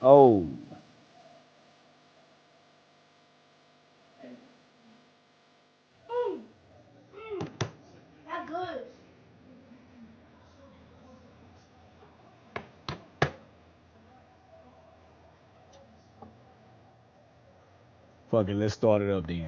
Oh, Not good. fuck it. Let's start it up then.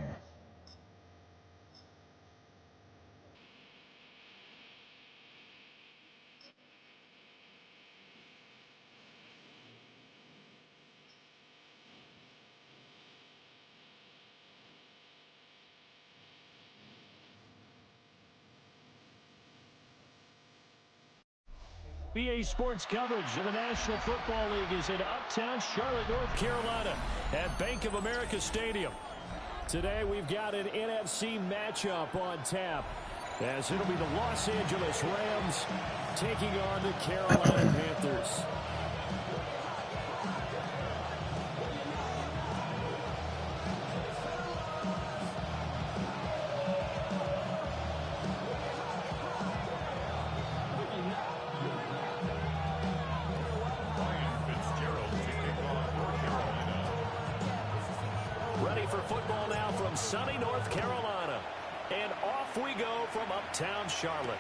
BA Sports coverage of the National Football League is in uptown Charlotte, North Carolina at Bank of America Stadium. Today we've got an NFC matchup on tap as it'll be the Los Angeles Rams taking on the Carolina Panthers. Ready for football now from sunny North Carolina. And off we go from uptown Charlotte.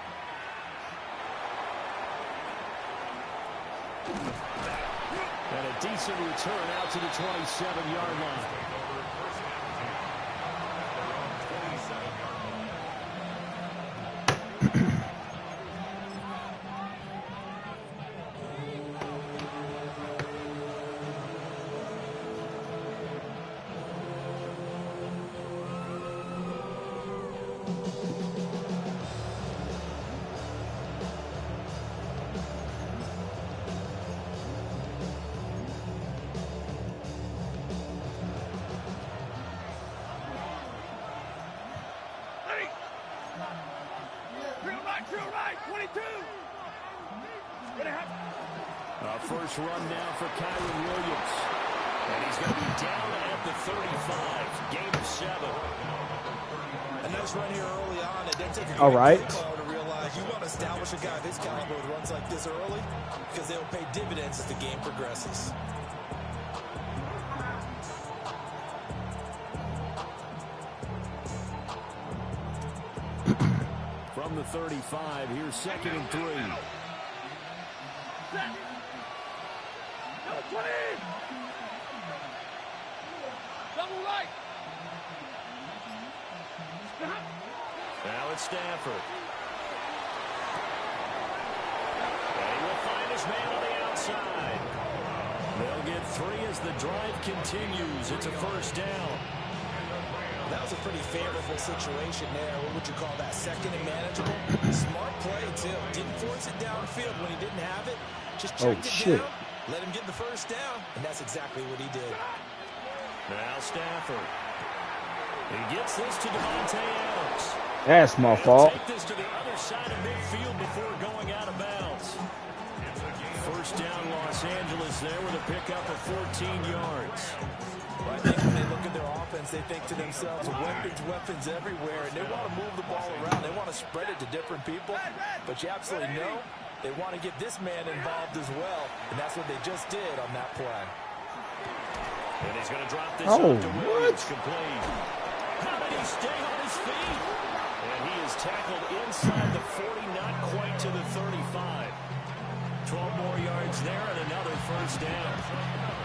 And a decent return out to the 27-yard line. First run now for Kyron Williams. And he's going to be down at the 35. Gain of 7. A nice run here early on. It didn't take a All right. call to realize you want to establish a guy this caliber with runs like this early because they'll pay dividends as the game progresses. From the 35, here's 2nd and 3. Double right. Now it's Stafford. And he will find his man on the outside. They'll get 3 as the drive continues. It's a first down. That was a pretty favorable situation there. What would you call that? 2nd and manageable? Smart play, too. Didn't force it downfield when he didn't have it. Just checked it down. Let him get the first down. And that's exactly what he did. Now Stafford. He gets this to Devontae Adams. That's my fault. Take this to the other side of midfield before going out of bounds. First down Los Angeles there with a pickup of 14 yards. Well, I think when they look at their offense, they think to themselves, weapons everywhere, and they want to move the ball around. They want to spread it to different people, but you absolutely know they want to get this man involved as well, and that's what they just did on that play. And he's going to drop this off to Williams, complete. How did he stay on his feet? And he is tackled inside the 40, not quite to the 35. 12 more yards there and another first down.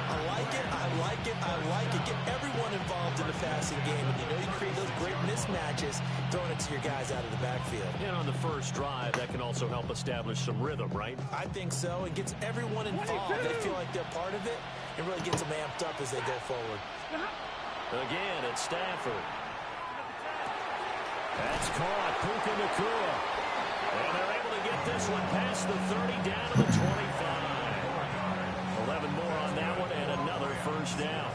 I like it, I like it, I like it. Get everyone involved in the passing game. And you know you create those great mismatches throwing it to your guys out of the backfield. And on the first drive, that can also help establish some rhythm, right? I think so. It gets everyone involved. They feel like they're part of it and really gets them amped up as they go forward. Again, it's Stafford. That's caught. Puka Nacua. And they're able to get this one past the 30 down to the 25. 11 more on that one and another first down.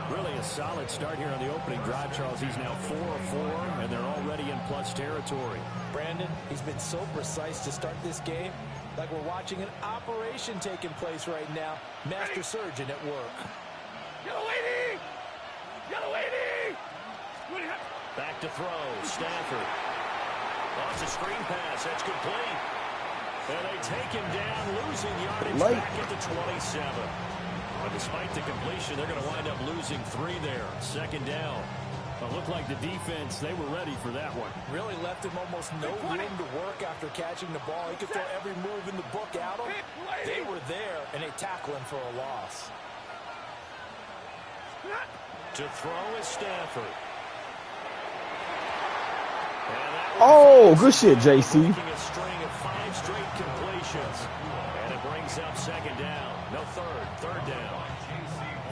Really a solid start here on the opening drive, Charles. He's now 4 of 4, and they're already in plus territory. Brandon, he's been so precise to start this game, like we're watching an operation taking place right now. Master surgeon at work. Yellow lady! Yellow lady! Back to throw. Stafford. Lost a screen pass. That's complete. And they take him down, losing yardage back at the 27. But despite the completion, they're going to wind up losing 3 there. Second down. It looked like the defense, they were ready for that one. Really left him almost no room to work after catching the ball. He could throw every move in the book at him. They were there, and they tackle him for a loss. To throw is Stafford. Oh, good shit, JC. Making a string of 5 straight completions. And it brings up second down. No, third down.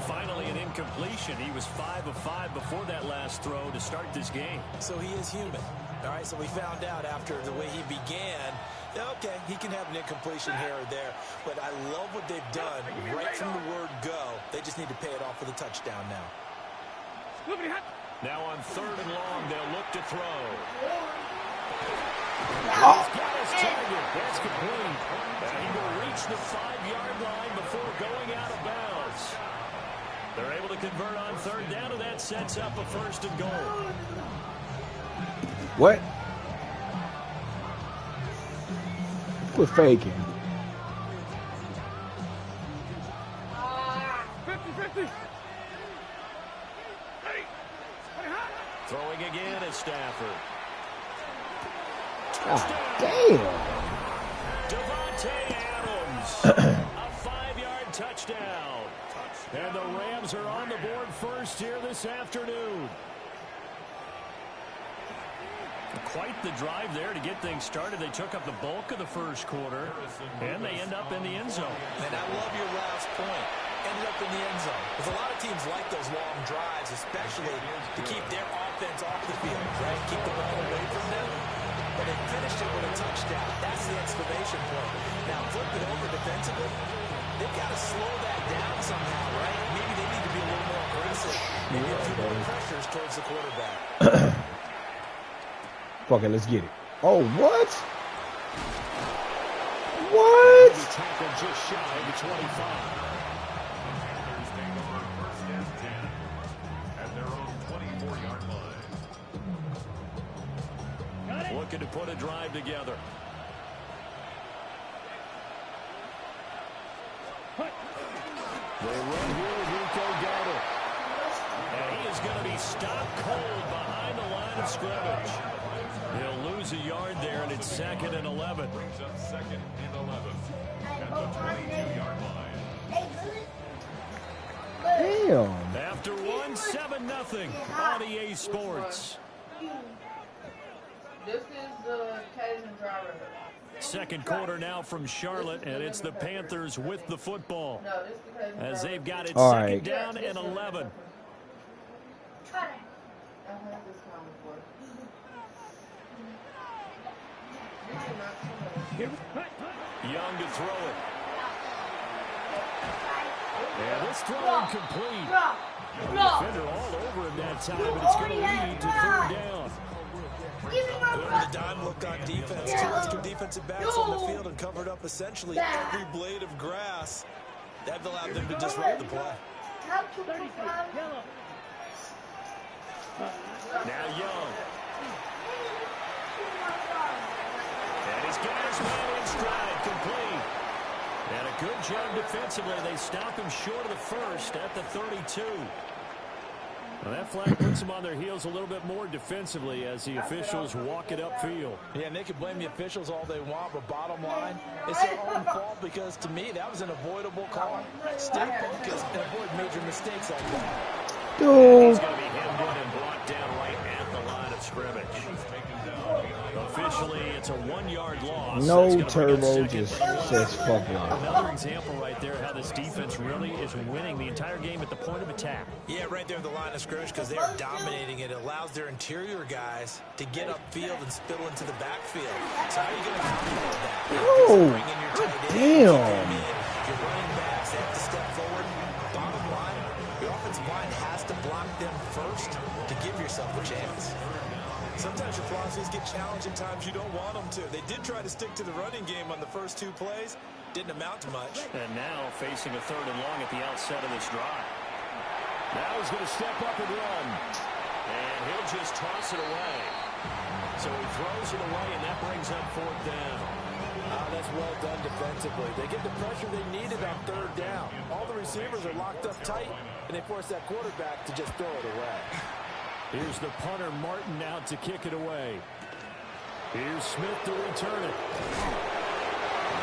Finally an incompletion. He was 5 of 5 before that last throw to start this game. So he is human. All right, so we found out after the way he began, okay, he can have an incompletion here or there, but I love what they've done right from the word go. They just need to pay it off with a touchdown now. Now on 3rd and long, they'll look to throw. He's got his target. That's complete. And he will reach the 5-yard line before going out of bounds. They're able to convert on 3rd down, and that sets up a 1st and goal. What? Quit faking. 50-50. Throwing again is Stafford. God damn. Devontae Adams. A 5-yard touchdown. And the Rams are on the board first here this afternoon. Quite the drive there to get things started. They took up the bulk of the first quarter, and they end up in the end zone. And I love your last point. Ended up in the end zone. Because a lot of teams like those long drives, especially to keep their offense off the field, right? Keep the ball away from them. But they finished it with a touchdown. That's the exclamation point. Now, flip it over defensively. They've got to slow that down somehow, right? Maybe they need to be a little more aggressive. Maybe a few more pressures towards the quarterback. Fuck it, let's get it. Oh, what? What? Tackle just shy of the 25. Looking to put a drive together. They run here with Rico Gator. And he is going to be stopped cold behind the line of scrimmage. He'll lose a yard there, and it's 2nd and 11. Brings up 2nd and 11 at the 22-yard line. Damn. After 1-7-0 on EA Sports. This is the Cajun driver. Second quarter now from Charlotte, and it's the Panthers with the football. No, this is the Cajun As driver. they've got it All second right. down and 11. I've heard this one before. Young to throw it. And this throw incomplete. Defender all over him that time, but it's going to lead to 3rd down. Remember the dime look on defense. 2 extra defensive backs on the field and covered up essentially every blade of grass. That allowed them to disrupt the play. Now Young. And he's got his man in stride, complete. And a good job defensively. They stop him short of the first at the 32. Well, that flag puts them on their heels a little bit more defensively as the officials walk it upfield. Yeah, and they can blame the officials all they want, but bottom line, it's their own fault because, to me, that was an avoidable call. Stay focused and avoid major mistakes like that. Dude. He's going to be hemmed in and brought down right at the line of scrimmage. Officially, it's a 1-yard loss. No turbo, just says fuck off. Another example right there how this defense really is winning the entire game at the point of attack. Yeah, right there at the line of scrimmage because they're dominating it. It allows their interior guys to get upfield and spill into the backfield. So how are you going to counteract that? Oh, Bring in your tight end, damn. your running backs have to step forward. Bottom line, your offensive line has to block them first to give yourself a chance. Sometimes your philosophies get challenged in times you don't want them to. They did try to stick to the running game on the first 2 plays. Didn't amount to much. And now facing a 3rd and long at the outset of this drive. Now he's going to step up and run. And he'll just toss it away. So he throws it away, and that brings up 4th down. That's well done defensively. They get the pressure they needed on third down. All the receivers are locked up tight, and they force that quarterback to just throw it away. Here's the punter, Martin, out to kick it away. Here's Smith to return it.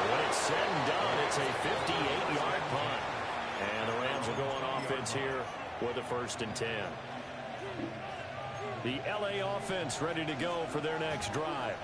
When it's said and done, it's a 58-yard punt. And the Rams will go on offense here with a 1st and 10. The LA offense ready to go for their next drive.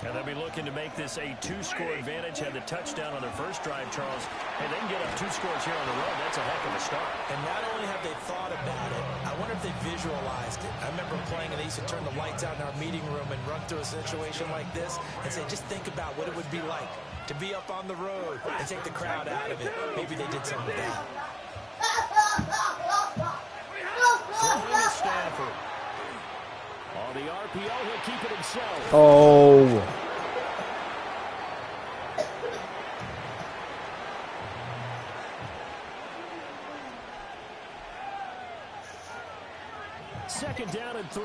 And they'll be looking to make this a 2-score advantage. Had the touchdown on their first drive, Charles. And they can get up 2 scores here on the road. That's a heck of a start. And not only have they thought about it, I wonder if they visualized it. I remember playing, and they used to turn the lights out in our meeting room and run through a situation like this and say, just think about what it would be like to be up on the road and take the crowd out of it. Maybe they did some of that. Throwing to Stafford. On the RPO, he'll keep it himself. Oh. Second down and 3.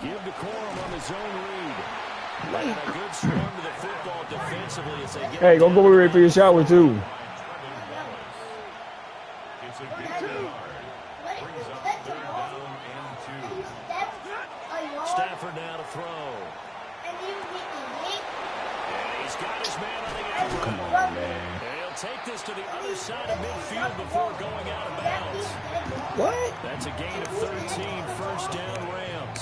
Give decorum on the zone read. And a good swing to the football defensively as they get. Hey, go ready for your shower too. It's a good yard. Brings up 3rd down and 2. Stafford now to throw. And he's got his man on the outside. Come on, man. He'll take this to the other side of midfield before going out of bounds. What? That's a gain of 13, 1st down Rams.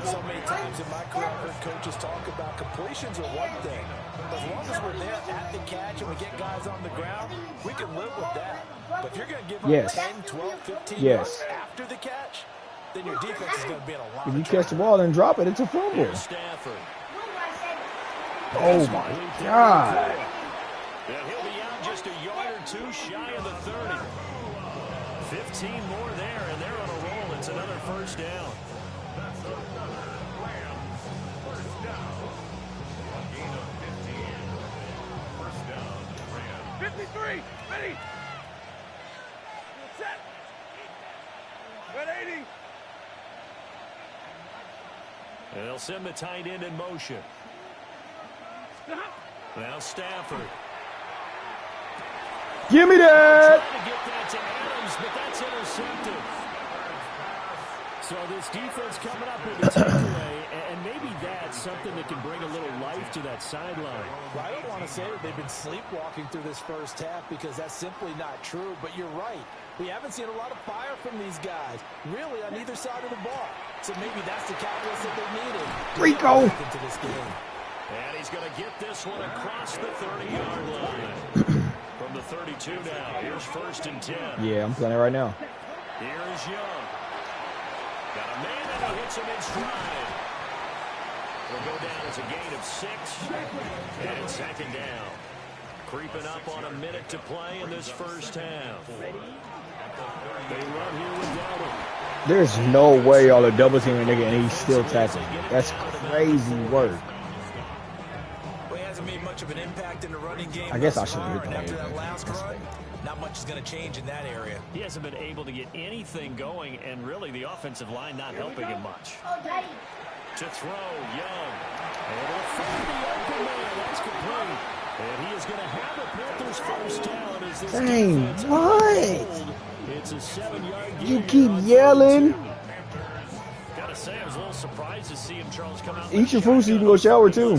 So many times in my career, I've heard coaches talk about completions are one thing. As long as we're there at the catch and we get guys on the ground, we can live with that. But if you're going to give up 10, 12, 15 yards after the catch, then your defense is going to be in a lot If you of catch the ball and drop it, it's a fumble. Here's Stafford. Oh my God. And he'll be out just a yard or 2 shy of the 30. 15 more there, and they're on a roll. It's another 1st down. That's the Rams. 1st down. A gain of 15. 1st down, Rams. 53, ready. Set. 180. And they'll send the tight end in motion. Now Stafford. Give me that. Trying to get that to Adams, but that's intercepted. So this defense coming up with a takeaway, and maybe that's something that can bring a little life to that sideline. Well, I don't want to say that they've been sleepwalking through this first half because that's simply not true, but you're right. We haven't seen a lot of fire from these guys, really, on either side of the ball. So maybe that's the catalyst that they needed. Rico. Into this game. And he's going to get this one across the 30-yard line. From the 32 now, here's 1st and 10. Yeah, I'm playing it right now. Here is Young. Got a man and he hits him in stride. Will go down as a gain of 6. And 2nd down. Creeping up on a minute to play in this first half. They run here without him. There's no way y'all are double teaming nigga and he's still tackling. That's crazy work. Well, he hasn't made much of an impact in the running game. I guess I should have hit And the after leg. that last run, not much is going to change in that area. He hasn't been able to get anything going, and really the offensive line not helping him much. To throw, Young. And it'll find the open man. That's complete. And he is going to have the Panthers first down as this Dang, defense what? hold. It's a 7-yard gain. You keep yelling. Gotta say, I was a little surprised to see him, Charles, come out. Eat your food so you can go shower too.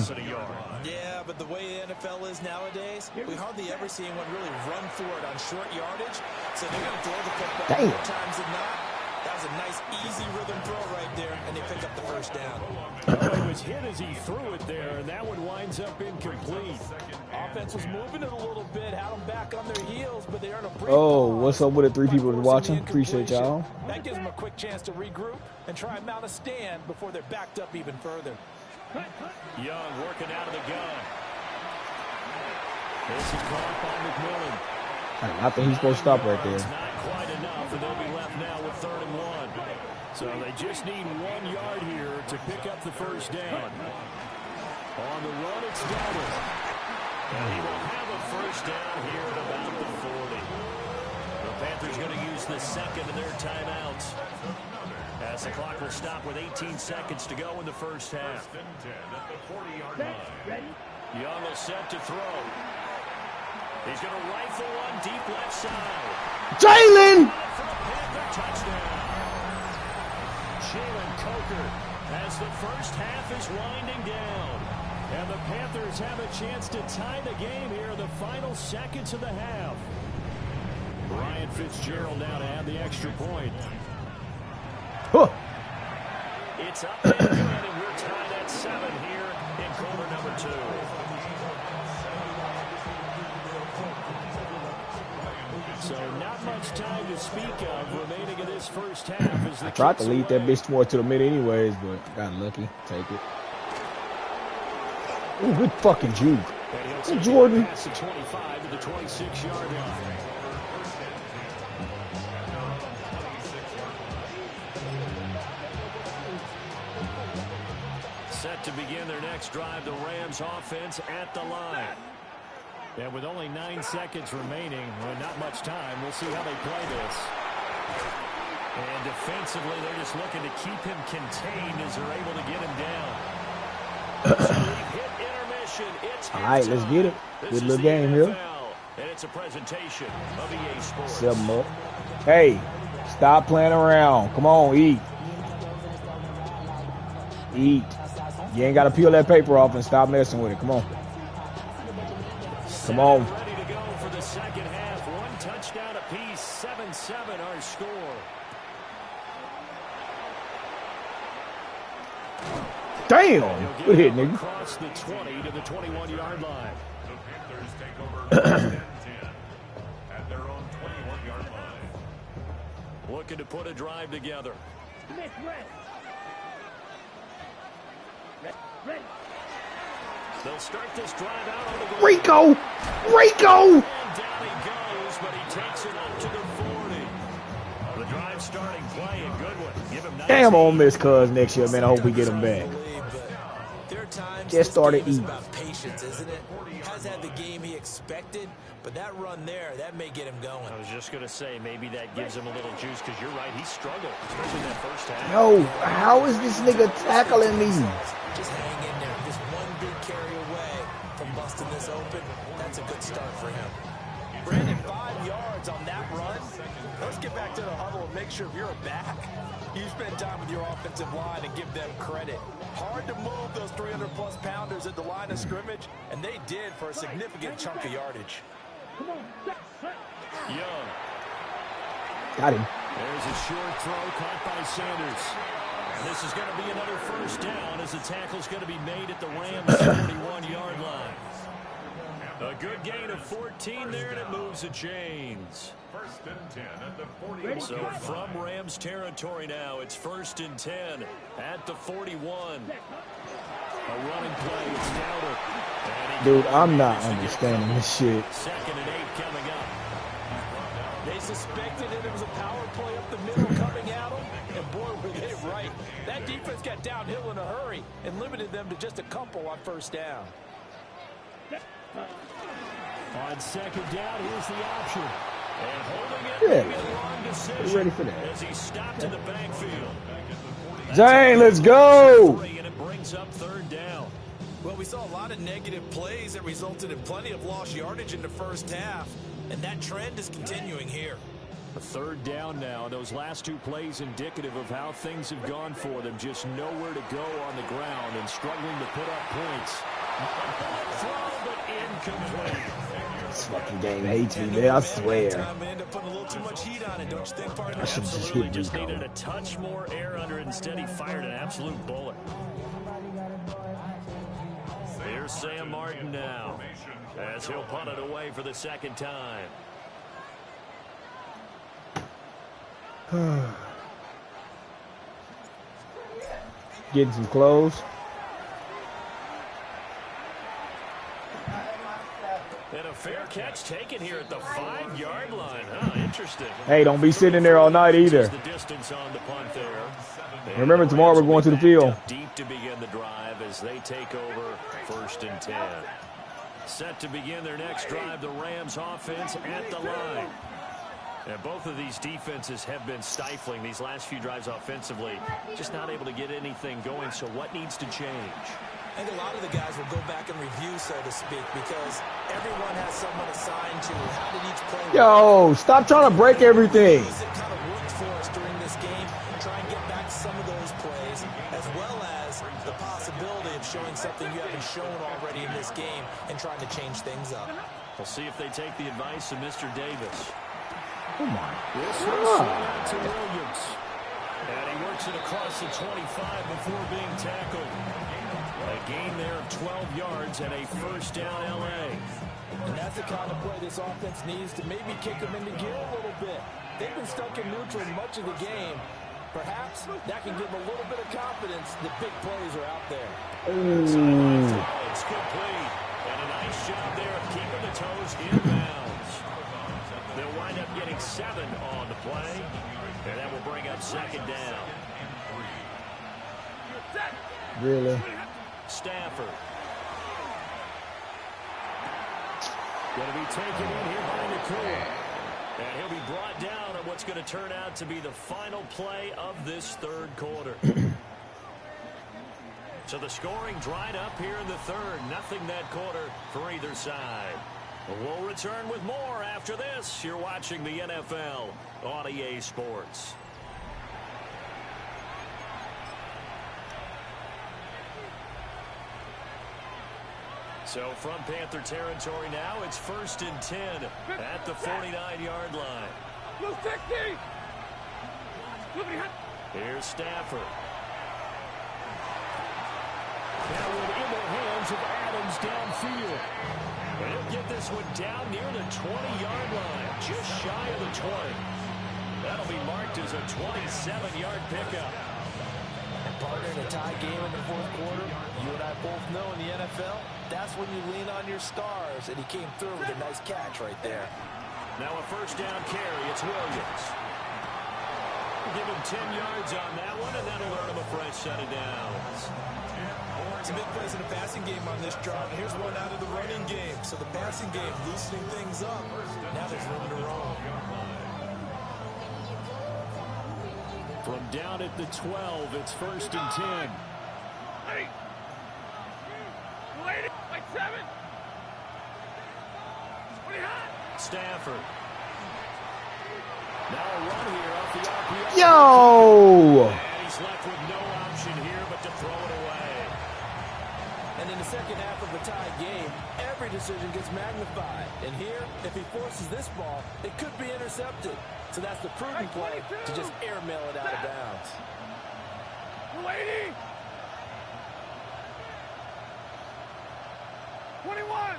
Yeah, but the way the NFL is nowadays, we hardly ever see anyone really run for it on short yardage. So they're going to throw the football Damn. more times than not. That was a nice, easy rhythm throw right there, and they pick up the first down. He was hit as he threw it there, and that one winds up incomplete. Offense was moving it a little bit, had them back on their heels, but they earned a brief Oh, pause what's up with the 3 people by watching? forcing the Appreciate y'all. incompletion. That gives them a quick chance to regroup and try and mount a stand before they're backed up even further. Young working out of the gun. This is caught by McMillan. I think he's supposed to stop right there. It's not quite enough, and they'll be left now with 3rd and 1. So they just need 1 yard here to pick up the first down. On the run, it's Dallas. And he will have a first down here at about the 40. The Panthers going to use the second of their timeouts. The clock will stop with 18 seconds to go in the first half. Young will set to throw. He's going to rifle one deep left side. Jalen! Touchdown. Jalen Coker as the first half is winding down. And the Panthers have a chance to tie the game here in the final seconds of the half. Ryan Fitzgerald now to add the extra point. Huh. It's up and good, and we're tied at 7 here in quarter number 2. So not much time to speak of remaining in this first half. As I tried to lead that bitch more to the mid anyways, but got lucky. Take it. Ooh, good fucking juke. Hey, Jordan. Pass the 25 to the 26-yard line. Set to begin their next drive, the Rams offense at the line. And with only 9 seconds remaining, well, not much time, we'll see how they play this. And defensively, they're just looking to keep him contained as they're able to get him down. So we've hit intermission. It's all right, let's get it. Good little game here. And it's a presentation of EA Sports. 7 up. Hey, stop playing around. Come on, eat. Eat. You ain't got to peel that paper off and stop messing with it. Come on. Come on. Ready to go for the second half. 1 touchdown apiece. 7-7 our score. Damn. Good hit, nigga. Across the 20 to the 21-yard line. The Panthers take over 10-10 at their own 21-yard line. Looking to put a drive together. They'll start this drive out on the goal. Rico! Rico! And down he goes, but he takes it up to the 40. The drive starting play, a good one. Give him 19. Damn, Ole Miss cuz next year, man. I hope we get him back. Just started eating. About patience, isn't it? Has had the game he expected, but that run there, that may get him going. I was just going to say, maybe that gives him a little juice, because you're right, he struggled, especially that first half. Yo, how is this nigga tackling me? Just hang in there. Just one big carry away from busting this open. That's a good start for him. Brandon, 5 yards on that run. Let's get back to the huddle and make sure if you're a back, you spend time with your offensive line and give them credit. Hard to move those 300-plus pounders at the line of scrimmage, and they did for a significant chunk of yardage. Young. Got him. There's a short throw caught by Sanders. This is going to be another first down as the tackle's going to be made at the Rams' 41-yard line. A good gain of 14 there, and it moves the chains. 1st and 10 at the 41. So from Rams territory now, it's 1st and 10 at the 41. A running play, it's Dowder. Dude, I'm not understanding this shit. 2nd and 8 coming up. They suspected that it was a power play up the middle coming at them, and boy, were they right. That defense got downhill in a hurry and limited them to just a couple on 1st down. On 2nd down, here's the option. And holding it, Yeah. making the wrong decision You ready for that? as he stopped in the backfield. Zane, let's go! And it brings up 3rd down. Well, we saw a lot of negative plays that resulted in plenty of lost yardage in the first half, and that trend is continuing here. A 3rd down now. Those last 2 plays indicative of how things have gone for them. Just nowhere to go on the ground and struggling to put up points. Throw, but incomplete. This fucking game hates me, man. I swear. Time end up putting a little too much heat on it, don't you think, partner? I should just Absolutely, hit just Rico. needed a touch more air under it. Instead, he fired an absolute bullet. Here's Sam Martin now, as he'll punt it away for the 2nd time. Getting some clothes. And a fair catch taken here at the 5-yard line. Huh, interesting. Hey, don't be sitting there all night either. The distance on the punt there. Remember, tomorrow we're going to the field. Deep to begin the drive as they take over 1st and 10. Set to begin their next drive, the Rams offense at the line. And both of these defenses have been stifling these last few drives offensively. Just not able to get anything going, so what needs to change? I think a lot of the guys will go back and review, so to speak, because everyone has someone assigned to how did each play. Yo, stop trying to break everything. It kind of worked for us during this game. Try and get back some of those plays, as well as the possibility of showing something you haven't shown already in this game and trying to change things up. We'll see if they take the advice of Mr. Davis. Oh my This one's swung out to Williams. And he works it across the 25 before being tackled. A gain there of 12 yards and a first down L.A. And that's the kind of play this offense needs to maybe kick them into gear a little bit. They've been stuck in neutral much of the game. Perhaps that can give them a little bit of confidence that big plays are out there. It's complete. And a nice job there of keeping the toes in bounds. They'll wind up getting 7 on the play. And that will bring up second down. Really? Stafford. Going to be taken in here by McCool. And he'll be brought down on what's going to turn out to be the final play of this third quarter. So the scoring dried up here in the third. Nothing that quarter for either side. We'll return with more after this. You're watching the NFL on EA Sports. So from Panther territory now, it's 1st and 10 at the 49-yard line. Here's Stafford. Now in the hands of Adams downfield. And he'll get this one down near the 20-yard line, just shy of the 20. That'll be marked as a 27-yard pickup. Partner, in a tie game in the fourth quarter, you and I both know in the NFL, that's when you lean on your stars, and he came through with a nice catch right there. Now a first down carry, it's Williams. Give him 10 yards on that one, and that'll earn him a fresh set of downs. Some big plays in the passing game on this drive. Here's one out of the running game. So the passing game loosening things up. Now there's room to roam. From down at the 12, it's 1st and 10. Stafford. Now a run here off the RPO. Yo! And he's left with no option here but to throw it away. And in the second half of a tie game, every decision gets magnified. And here, if he forces this ball, it could be intercepted. So that's the prudent play to just airmail it out of bounds. 21.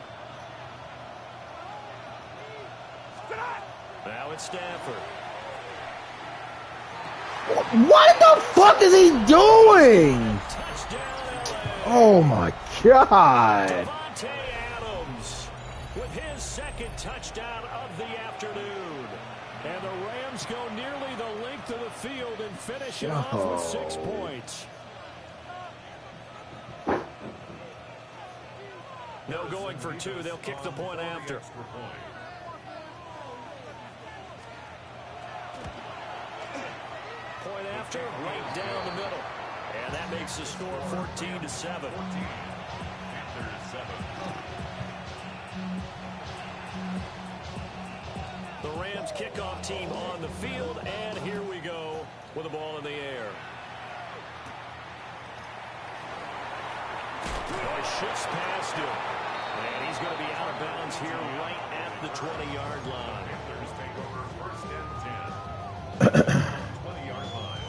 Now it's Stafford. What the fuck is he doing? Oh my God. Devontae Adams with his second touchdown of the afternoon. And the Rams go nearly the length of the field and finish it off with 6 points. No going for 2. They'll kick the point after. Point after, right down the middle. And that makes the score 14-7. The Rams kickoff team on the field, and here we go with the ball in the air. He shifts past him, and he's going to be out of bounds here right at the 20-yard line. Panthers take over 1st and 10. 20-yard line.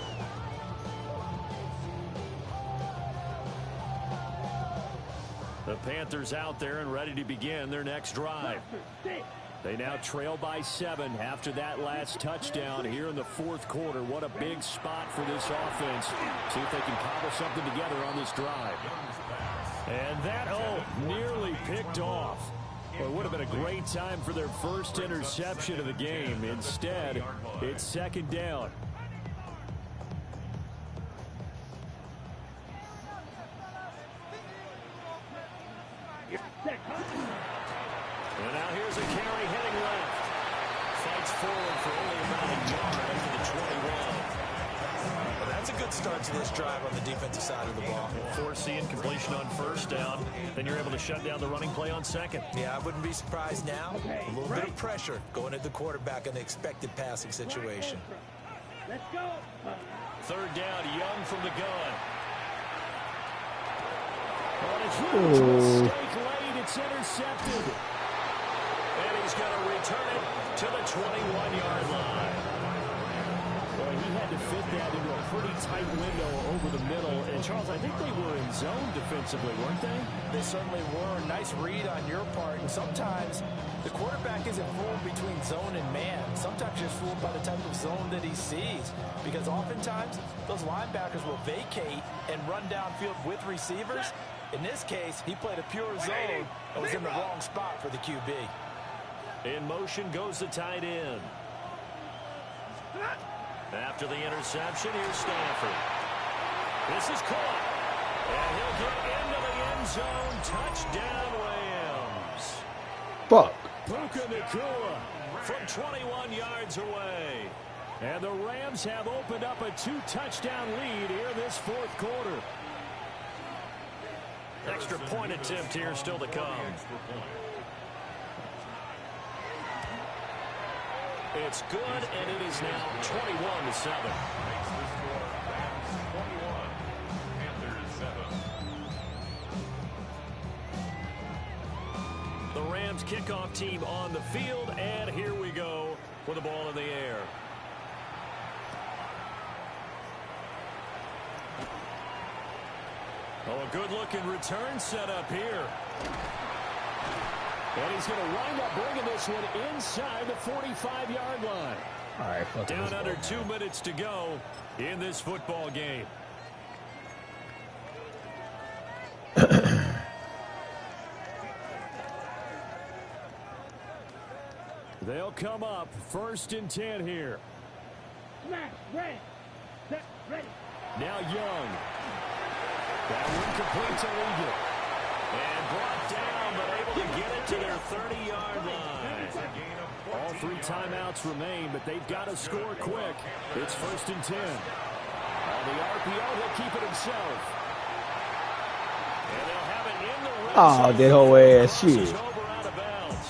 The Panthers out there and ready to begin their next drive. They now trail by 7 after that last touchdown here in the fourth quarter. What a big spot for this offense. See if they can cobble something together on this drive. And that, nearly picked off. Well, it would have been a great time for their first interception of the game. Instead, it's second down. And now here's a carry heading left. Fights forward for only start to this drive on the defensive side of the ball. Foreseeing completion on first down. Then you're able to shut down the running play on second. Yeah, I wouldn't be surprised now. A little bit of pressure going at the quarterback in the expected passing situation. Let's go. Third down, Young from the gun. On a huge mistake late, it's intercepted. And he's going to return it to the 21-yard line. Well, he had to fit that into a pretty tight window over the middle. And, Charles, I think they were in zone defensively, weren't they? They certainly were. Nice read on your part. And sometimes the quarterback isn't fooled between zone and man. Sometimes you're fooled by the type of zone that he sees. Because oftentimes, those linebackers will vacate and run downfield with receivers. In this case, he played a pure zone and was in the wrong spot for the QB. In motion goes the tight end. After the interception, here's Stanford. This is caught. And he'll get into the end zone. Touchdown, Rams. Fuck. Puka Nacua from 21 yards away. And the Rams have opened up a 2-touchdown lead here this fourth quarter. Extra point attempt here still to come. It's good, and it is now 21-7. Makes the score Rams 21, Panthers 7. The Rams kickoff team on the field, and here we go with the ball in the air. Oh, a good-looking return set up here. And he's going to wind up bringing this one inside the 45-yard line. All right, fuck Down under 2 minutes to go in this football game. They'll come up 1st and 10 here. Smash, ready, set, ready. Now Young. That one complete to Eagle. And brought down, but able to get it to their 30-yard line. All 3 timeouts remain, but they've got to score quick. It's 1st and 10. On the RPO, he'll keep it himself. And they'll have it in the red zone. Oh, that whole ass shit. Over out of bounds.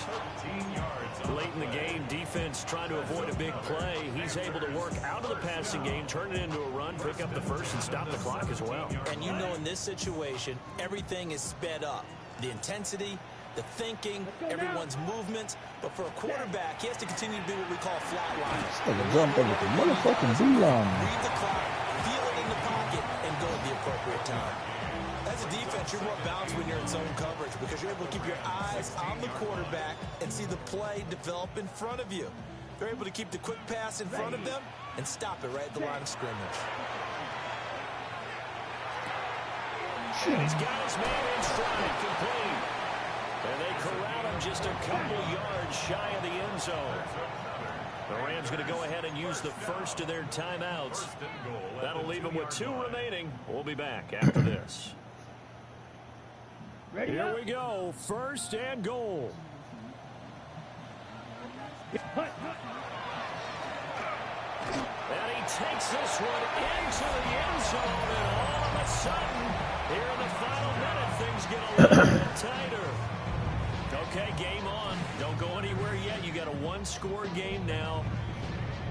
Late in the game, defense trying to avoid a big play. He's able to work out of the passing game, turn it into a run, pick up the first, and stop the clock as well. And you know in this situation, everything is sped up. The intensity, the thinking, everyone's movement. But for a quarterback, he has to continue to be what we call flatline. Jump over the motherfucking D-line. Read the clock, feel it in the pocket, and go at the appropriate time. As a defense, you're more balanced when you're in zone coverage because you're able to keep your eyes on the quarterback and see the play develop in front of you. They're able to keep the quick pass in front of them and stop it right at the line of scrimmage. And he's got his man in stride, complete. And they corral him just a couple yards shy of the end zone. The Rams going to go ahead and use the first of their timeouts. That'll leave them with 2 remaining. We'll be back after this. Here we go. 1st and goal. And he takes this one into the end zone. And all of a sudden, here in the final minute, things get a little bit tighter. Okay, game on. Don't go anywhere yet. You got a 1-score game now.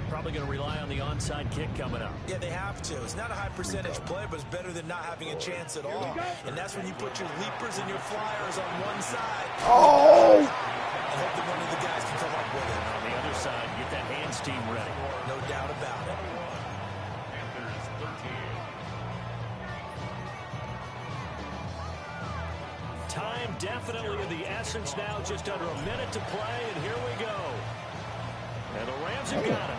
Probably going to rely on the onside kick coming up. Yeah, they have to. It's not a high percentage play, but it's better than not having a chance at all. And that's when you put your leapers and your flyers on one side. Oh! And hope that one of the guys can come up with it. On the other side, get that hands team ready. No doubt about it. Panthers 13. Time definitely of the essence now. Just under a minute to play, and here we go. And the Rams have got it.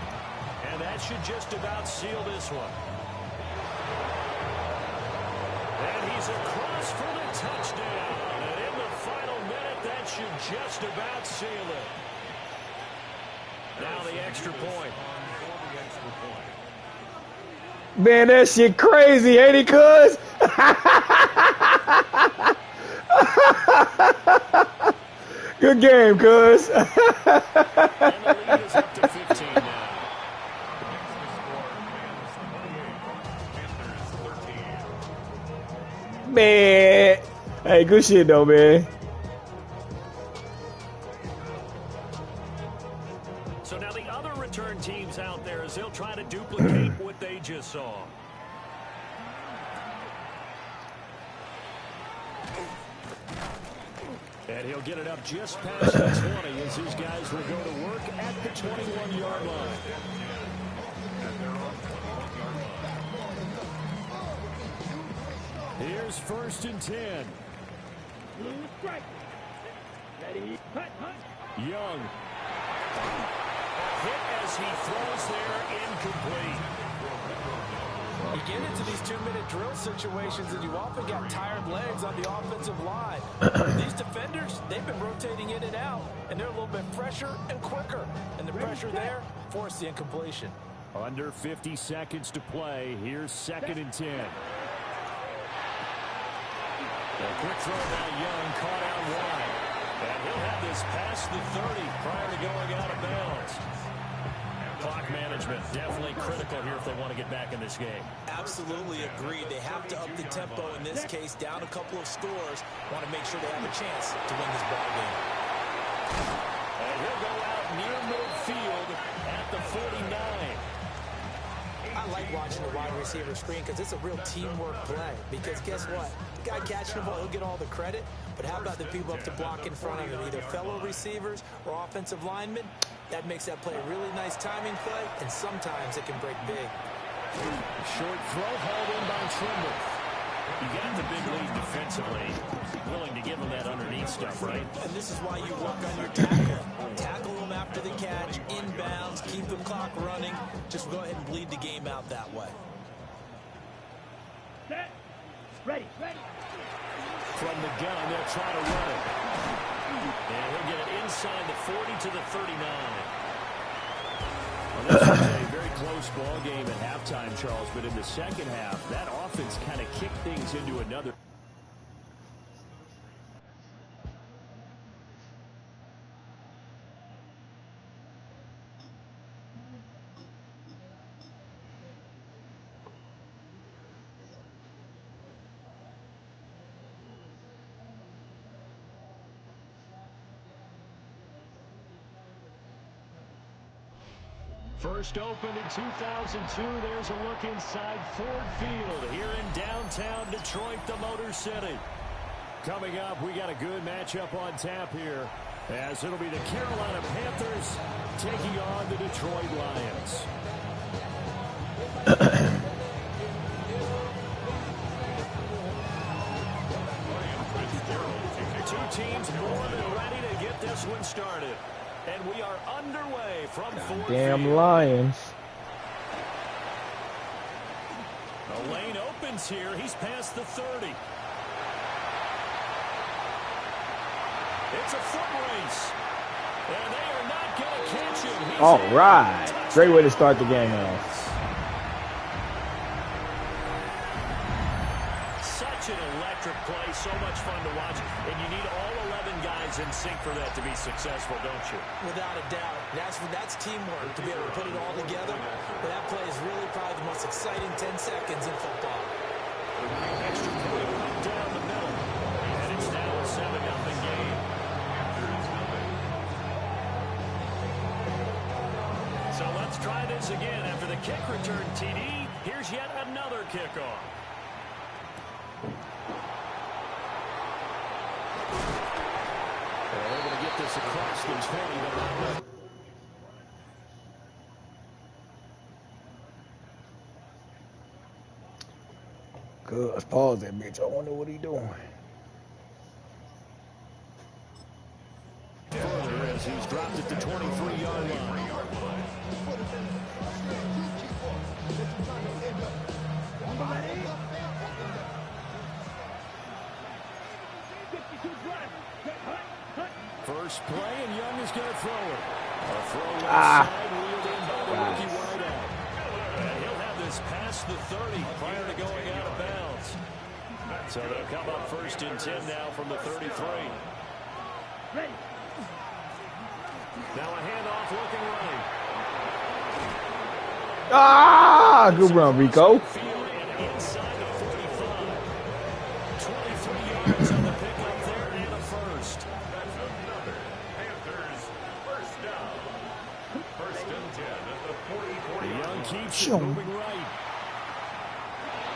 And that should just about seal this one. And he's across for the touchdown. And in the final minute, that should just about seal it. Now the extra point. Man, that shit crazy, ain't it, cuz? Good game, cuz. And the lead is up to 15 now. Man. Hey, good shit though, man. So now the other return teams out there as they'll try to duplicate what they just saw. And he'll get it up just past the 20 as his guys will go to work at the 21-yard line. Here's 1st and 10. Young. Hit as he throws there, incomplete. You get into these 2-minute drill situations and you often got tired legs on the offensive line. These defenders, they've been rotating in and out, and they're a little bit fresher and quicker. And the pressure there forced the incompletion. Under 50 seconds to play. Here's 2nd and 10. A quick throw by Young, caught out wide. And he'll have this past the 30 prior to going out of bounds. Clock management definitely critical here if they want to get back in this game. Absolutely agreed. They have to up the tempo in this case, down a couple of scores. Want to make sure they have a chance to win this ball game. And he'll go out near midfield at the 49. I like watching the wide receiver screen because it's a real teamwork play. Because guess what? The guy catching the ball, he'll get all the credit. But how about the people up to block in front of him? Either fellow receivers or offensive linemen. That makes that play a really nice timing play, and sometimes it can break big. Short throw hauled in by Trimble. You got the big lead defensively. Willing to give him that underneath stuff, right? And this is why you work on your tackle. Tackle him after the catch, inbounds, keep the clock running. Just go ahead and bleed the game out that way. Set. Ready. From the gun, they'll try to run it. And he'll get it inside the 40 to the 39. Well, this was a very close ball game at halftime, Charles, but in the second half, that offense kind of kicked things into another. First opened in 2002. There's a look inside Ford Field here in downtown Detroit, the Motor City. Coming up, we got a good matchup on tap here, as it'll be the Carolina Panthers taking on the Detroit Lions. Two teams more than ready to get this one started. And we are underway from Ford Damn Field. Lions. The lane opens here. He's past the 30. It's a foot race. And they are not going to catch him. He's All right. Great way to start the game off. Such an electric play. So much fun to watch. And you need all 11 guys in sync for that to be successful, don't you? Without a doubt. That's teamwork to be able to put it all together. But that play is really probably the most exciting 10 seconds in football. Extra point right down the middle. And it's now a 7-0 game. So let's try this again. After the kick return TD, here's yet another kickoff. They're able to get this across the 20. Good. Let's pause that bitch. I wonder what he doing. Further as he's dropped at the 23-yard line. First play, and Young is going to throw it. A throw left side, wheeled in by the rookie wideout. And he'll have this past the 30 prior to going out of bounds. So they'll come up 1st and 10 now from the 33. Ready. Now a handoff looking right. Ah, good run, Rico. Field and inside the 45. moving right.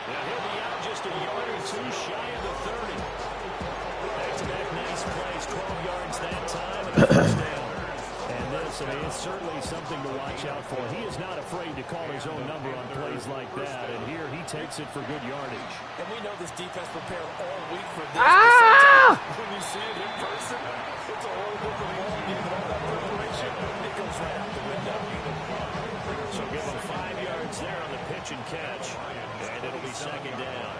Now he'll be out just a yard or two shy of the 30. Back-to-back nice plays, 12 yards that time, and a first down. And this, I mean, it's certainly something to watch out for. He is not afraid to call his own number on plays like that, and here he takes it for good yardage. And we know this defense prepared all week for this. When you see it in person, it's a whole different ballgame, and all that preparation, it goes right out the window. So give him 5 yards there on the pitch and catch, and it'll be second down.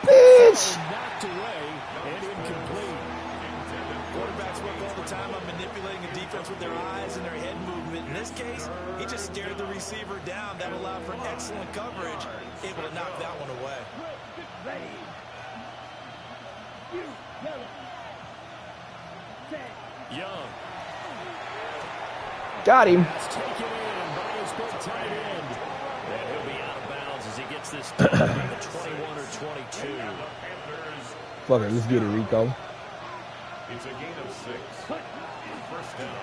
Bitch! Knocked away and incomplete. Quarterbacks work all the time on manipulating a defense with their eyes and their head movement. In this case, he just stared the receiver down. That allowed for excellent coverage, able to knock that one away. Ready. You, yellow. Young. Got him. That's taken in by his big tight end. And he'll be out of bounds as he gets this down by the 21 or 22. Fuck it, let's get it, Rico. It's a gain of 6. First down,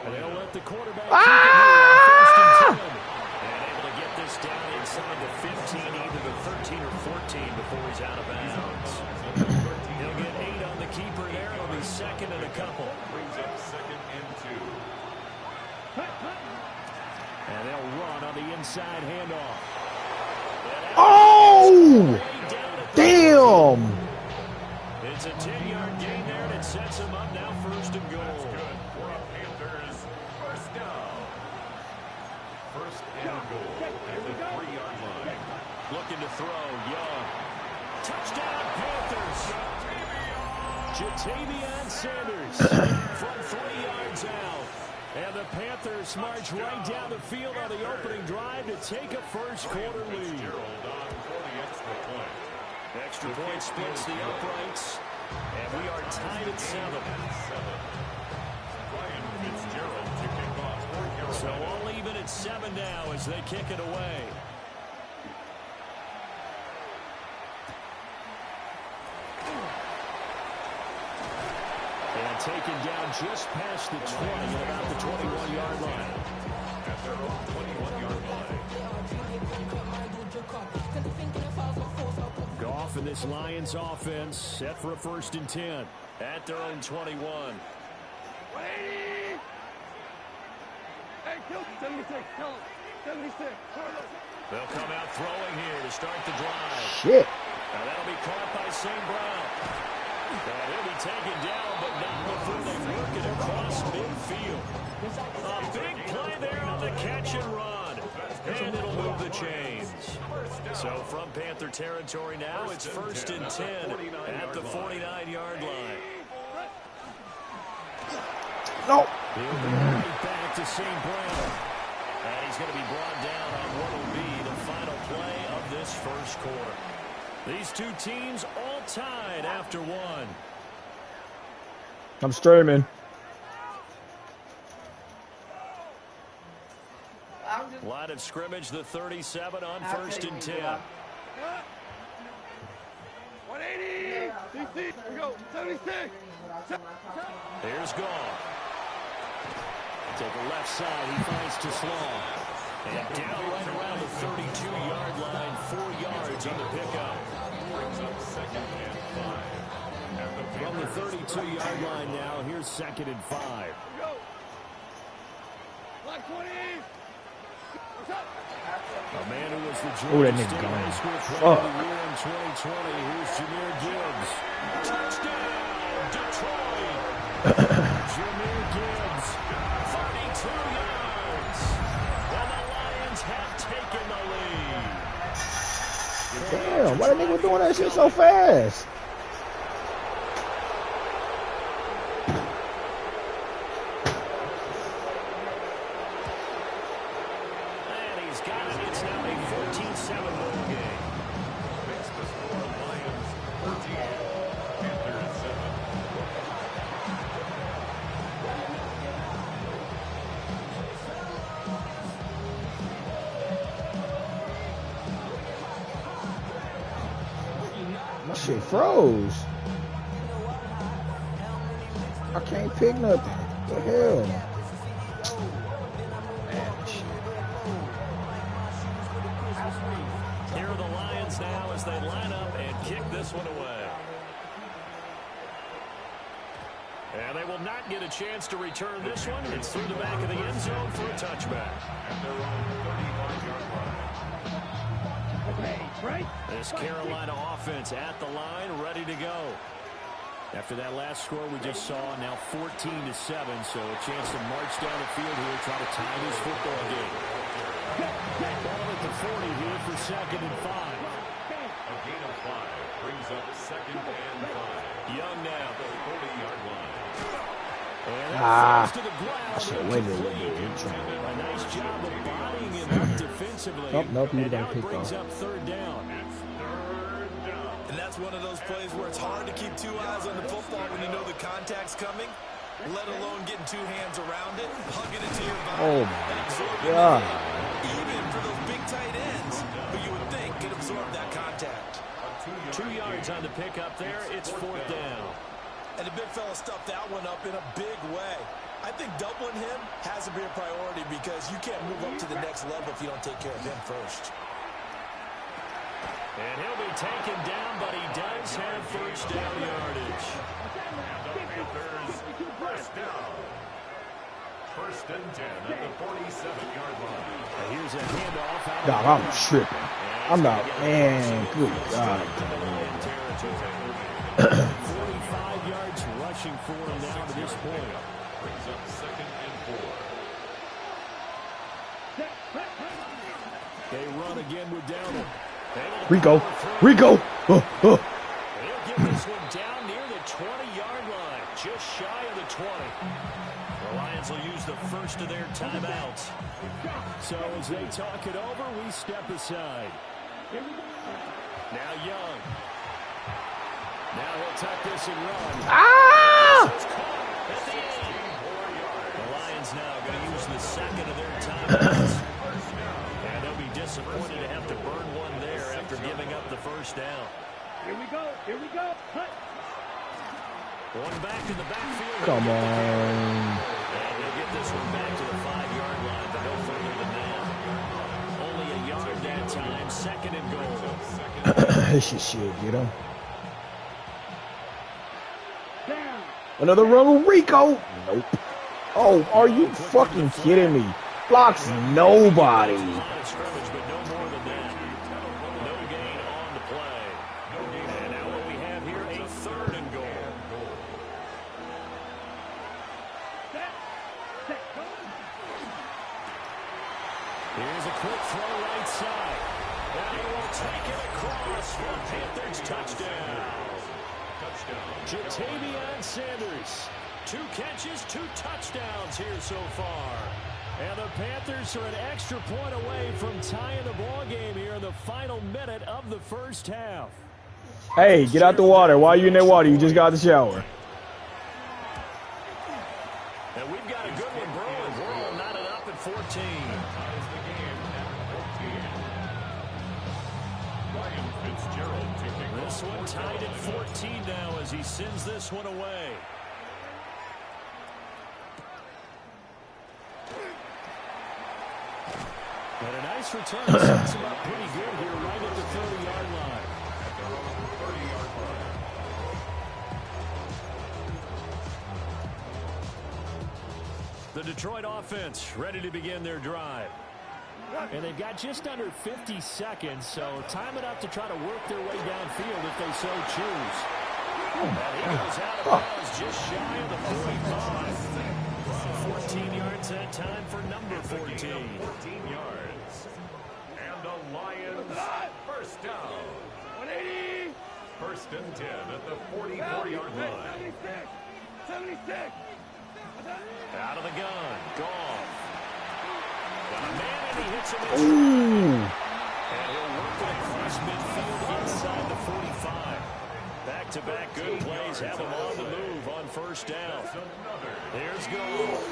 And they'll let the quarterback Ah! kick it here on 1st and 10. And able to get this down inside the 15, either the 13 or 14 before he's out of bounds. He'll get 8 on the keeper there. It'll be second and a couple. brings up 2nd and 2. And they'll run on the inside handoff. Oh! Damn! It's a 10-yard gain there, and it sets him up now 1st and goal. Good for the Panthers. First down. 1st and goal at the 3-yard line. Looking to throw, Young. Touchdown, Panthers. Jatavion Sanders from 3 yards out. And the Panthers march right down the field on the opening drive to take a first-quarter lead. Gerald on for the extra point. Extra point splits the uprights, and we are tied at 7. Ryan Fitzgerald to kick off for Carolina. So all even at 7 now as they kick it away. And taken down just past the 20 at about the 21-yard line. At their own 21-yard line. Goff and this Lions offense set for a 1st and 10 at their own 21. 180. Hey, kill 76. Kill him. 76. They'll come out throwing here to start the drive. Shit. Now that'll be caught by St. Brown. And he'll be taken down, but not before they work it across midfield. A big play there on the catch and run. And it'll move the chains. So from Panther territory now, it's 1st and 10 at the 49-yard line. No. He'll be right back to St. Brown. And he's going to be brought down on what will be the final play of this first quarter. These two teams all tied after 1. I'm streaming. Line of scrimmage, the 37 on 1st and 10. 180. DC. Here we go. 76. Here's Goff. Take a left side. He finds Teslaw. And down right around the 32-yard line. 4 yards on the pickup. Brings up 2nd and 5. At the From the 32-yard line now, here's 2nd and 5. Black 20. A man who was the Oh, that Georgia nigga State gone. High School Player of the Year in 2020. Here's Jahmyr Gibbs. Touchdown, Detroit. Jahmyr Gibbs, 32 yards. And the Lions have taken the lead. Damn, why the nigga doing that shit so fast? And he's got it. It's now a 14-7 ball game. makes the score Lions 14. Panthers 7. My shit froze. I can't pick nothing. What the hell? Panthers now as they line up and kick this one away. And they will not get a chance to return this one. It's through the back of the end zone for a touchback. At their own 35-yard line. This Carolina offense at the line, ready to go. After that last score we just saw, now 14-7, so a chance to march down the field here, try to tie this football game. Ball at the 40 here for 2nd and 5. A gain of 5 brings up 2nd and 5. Young now. The 40-yard line. And that falls to the ground. I should have waited a little bit. A nice job of bodying him up defensively. Nope, you and now got it picked brings off. up 3rd down. It's 3rd down. And that's one of those plays where it's hard to keep 2 eyes on the football when you know the contact's coming, let alone getting 2 hands around it, hugging it to your body, Oh, and my absorbing God. it. Even for those big tight ends, but you would think could absorb that contact. 2 yards on the pickup there. It's 4th down. And the big fella stuffed that one up in a big way. I think doubling him has to be a priority because you can't move up to the next level if you don't take care of him first. And he'll be taken down, but he does have 1st down yardage. And the Panthers, 1st down. 1st and 10 at the 47-yard line. And here's a handoff out of Dog, I'm tripping. I'm not, man, good God. 45 yards rushing for him now to this point. Brings up 2nd and 4. They run again with Downey. Rico. He'll get this one down near the 20-yard line, just shy of the 20. The Lions will use the first of their timeouts. So as they talk it over, we step aside. Now Young. Now he'll tuck this and run. It's caught at the end. The Lions now going to use the 2nd of their timeouts. And they'll be disappointed to have to burn one there after giving up the 1st down. Here we go. Cut. One back in the backfield. Come on. And he'll get this one back to the 5-yard line, but no further than that. Only a yard that time. 2nd and goal. This is shit, you know. Another run with Rico. Nope. Oh, are you fucking kidding me? Blocks nobody. Scrimmage, but no more than that. No gain on the play. And now what we have here, a 3rd and goal. Here's a quick throw right side. Now he will take it across for a Panthers touchdown. Jatavion Sanders. 2 catches, 2 touchdowns here so far. And the Panthers are an extra point away from tying the ball game here in the final minute of the 1st half. Hey, get out the water. Why are you in that water? You just got out the shower. And we've got a good one brewing. We're all knotted up at 14. Ties the game at 14. Ryan Fitzgerald taking This one tied at 14 now as he sends this one away. And a nice return sets him up pretty good here right at the 30-yard line. at their own 30-yard line. The Detroit offense ready to begin their drive. And they've got just under 50 seconds, so time enough to try to work their way downfield if they so choose. And he goes out of bounds just shy of the 45. 14 yards that time for number 14. 14 yards. And the Lions first down. 180. 1st and 10 at the 44-yard line. 76. Out of the gun. Goff. Got a man and he hits him. Ooh. And he'll work it across midfield inside the 45. Back-to-back good plays have him on the move on 1st down. Here's Goff.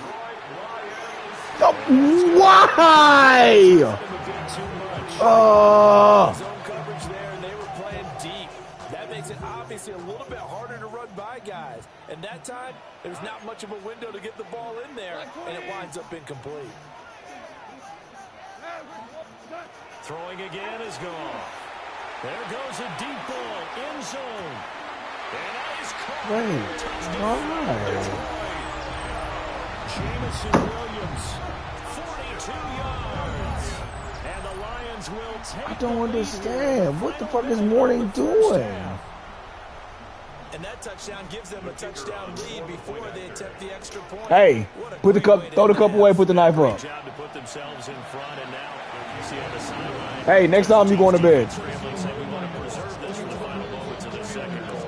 Why? Zone coverage there, and they were playing deep. That makes it obviously a little bit harder to run by guys. And that time, there's not much of a window to get the ball in there, and it winds up incomplete. Throwing again is Goff. There goes a deep ball, end zone. And that is caught. Wait, all right. Jamison Williams, 42 yards. And the Lions will take I don't understand. What the fuck is Morning doing? And that touchdown gives them a touchdown lead before they attempt the extra point. Hey, put the cup, throw the cup away, put the knife up. Job to put themselves in front, and now you see on the sideline. Hey, next time you going to bed. Say we want to preserve this for the final moments of the second quarter.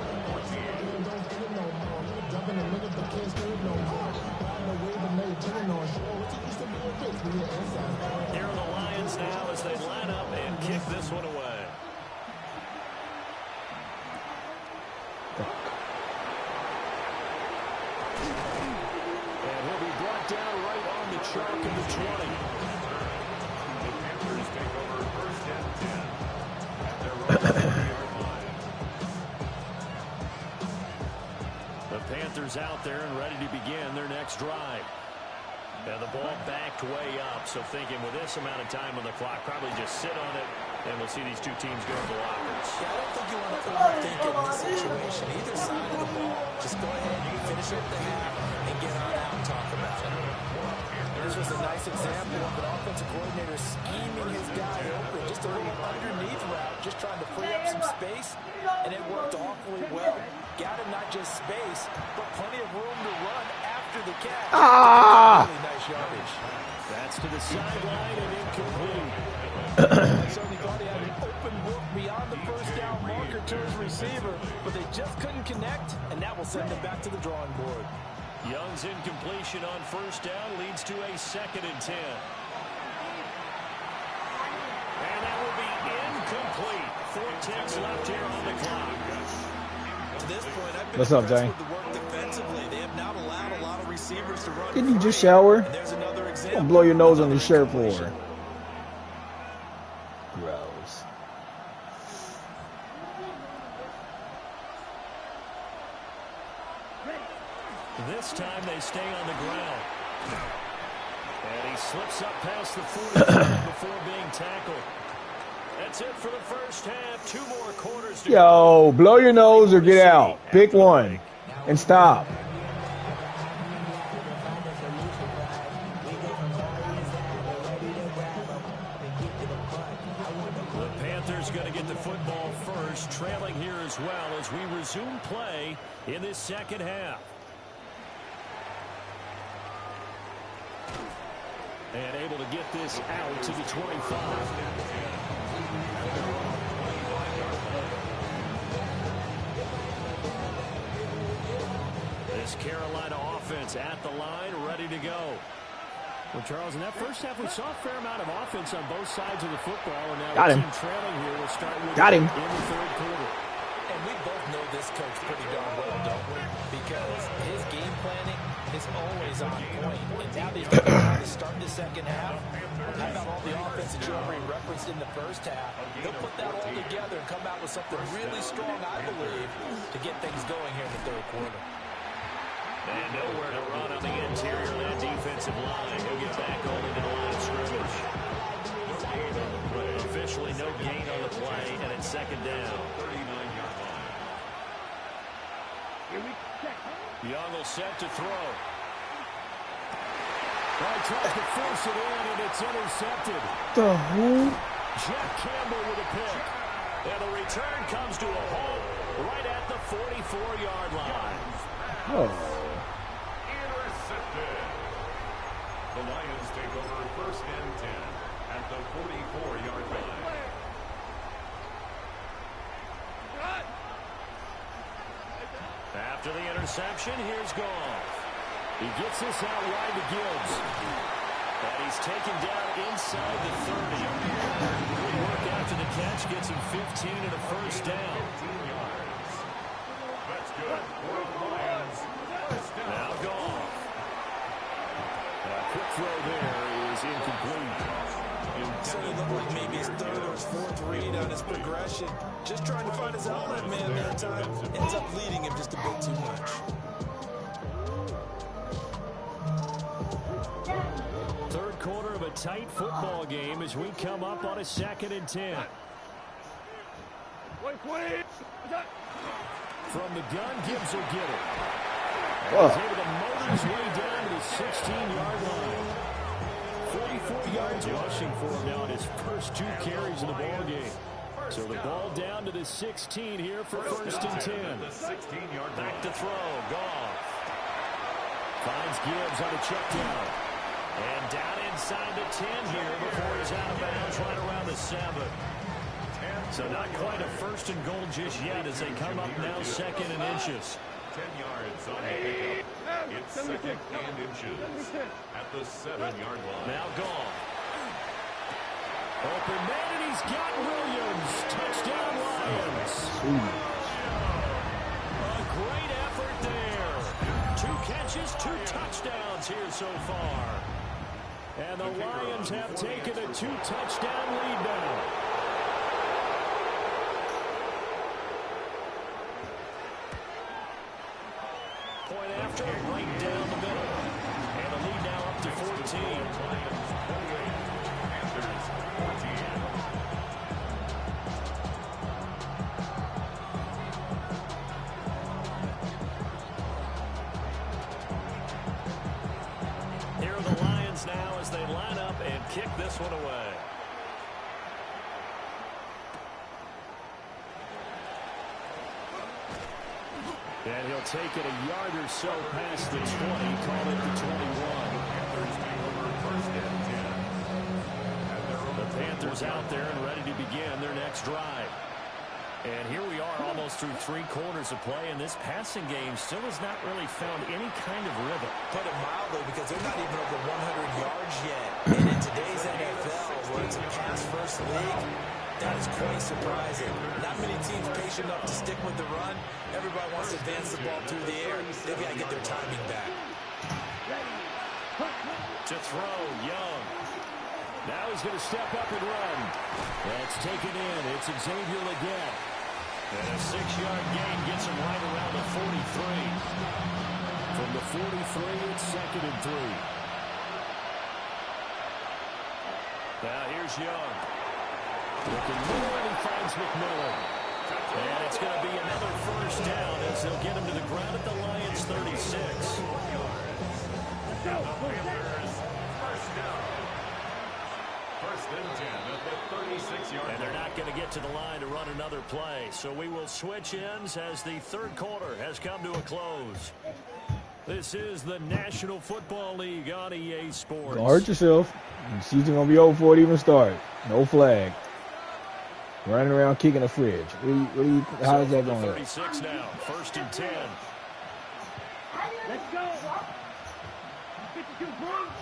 Here are the Lions now as they line up and kick this one away. And he'll be brought down right on the chalk of the 20. The Panthers take over first and 10 at their own 40-yard line. The Panthers out there and ready to begin their next drive. And the ball backed way up, so thinking with this amount of time on the clock, probably just sit on it, and we'll see these two teams go to the lockers. Yeah, I don't think you want to overthink it in this situation. Either side of the ball, just go ahead and finish up the half and get on out and talk about it. This was a nice example of an offensive coordinator scheming his guy open, just a little underneath route, just trying to free up some space, and it worked awfully well. Got him not just space, but plenty of room to run after the catch. Really nice yardage. That's to the sideline and incomplete. Certainly thought he had an open look beyond the first down marker to his receiver, but they just couldn't connect, and that will send them back to the drawing board. Young's incompletion on first down leads to a 2nd and 10. And that will be incomplete. 4 10 left here on the clock. At this point, I've been What's up, impressed Jay? with the work defensively. They have not allowed a lot of receivers to run. Didn't you just free. shower? And there's another example. Don't blow your nose on your shirt for. Gross. This time they stay on the ground. And he slips up past the 45 before being tackled. That's it for the first half. 2 more quarters to go. Yo, blow your nose or get out. Pick one and stop. The Panthers going to get the football first, trailing here as well as we resume play in this second half. And able to get this out to the 25. This Carolina offense at the line, ready to go. Well, Charles, in that first half, we saw a fair amount of offense on both sides of the football. And now Got him. team trailing here. We'll start with Got him. in the third quarter. And we both know this coach pretty darn well, don't we? Because his game planning is always on point. And now that he's going to start the second half, how about all the offense that you already referenced in the first half? He'll put that all together and come out with something really strong, I believe, to get things going here in the third quarter. And nowhere to run on the interior of that defensive line. He'll get back only to the line of scrimmage. Officially no gain on the play, and it's second down. 39-yard line. Young will set to throw. Tries to force it in, and it's intercepted. The who? Jack Campbell with a pick. And the return comes to a halt right at the 44-yard line. Oh. Intercepted. The Lions take over first and 10 at the 44-yard line. After the interception, here's Goff. He gets this out wide to Gibbs. And he's taken down inside the 30. Good work after the catch, gets him 15 and a first down. 15 yards. That's good for the Lions. First down. Now Goff. A quick throw there is incomplete. So it looked like maybe his third or his fourth read on his progression. Just trying to find his outlet man that time. Ends up leading him just a bit too much. Third quarter of a tight football game as we come up on a 2nd and 10. From the gun, Gibbs will get it. Oh. He's able to motor his way down to the 16-yard line. 44 yards rushing for him now in his first 2 carries in the ball game. So the ball down to the 16 here for first and 10. Back to throw. Goff finds Gibbs on a check down. And down inside the 10 here before he's out of bounds right around the 7. So not quite a first and goal just yet as they come up now second and inches. 10 yards on the pickup. It's second and inches at the 7-yard line. Now Goff. Open man, and he's got Williams. Touchdown Lions. A great effort there. 2 catches, 2 touchdowns here so far. And the Lions have taken a 2-touchdown lead now. Point after, right down the middle. And the lead now up to 14. Panthers 14. Here are the Lions now as they line up and kick this one away. And he'll take it a yard or so past the 20, call it the 21. Panthers take over first and 10. The Panthers out there and ready to begin their next drive. And here we are almost through 3 quarters of play, and this passing game still has not really found any kind of rhythm. Put it mildly, because they're not even over 100 yards yet. And in today's NFL, where it's a pass-first league, that is quite surprising. Not many teams patient enough to stick with the run. Everybody wants to advance the ball through the air. They've got to get their timing back. To throw, Young. Now he's going to step up and run. That's taken in. It's Xavier Legette. And a 6-yard gain gets him right around the 43. From the 43, it's second and 3. Now here's Young. Looking more, and he finds McMillan. And it's going to be another first down as they'll get him to the ground at the Lions' 36. Panthers first down. First and 10 at the 36-yard And they're not going to get to the line to run another play. So we will switch ends as the third quarter has come to a close. This is the National Football League on EA Sports. Don't hurt yourself. The season going to be over before it even starts. No flag. Running around kicking the fridge. How is that going to look? 36 now. First and 10. Let's go. 52 points.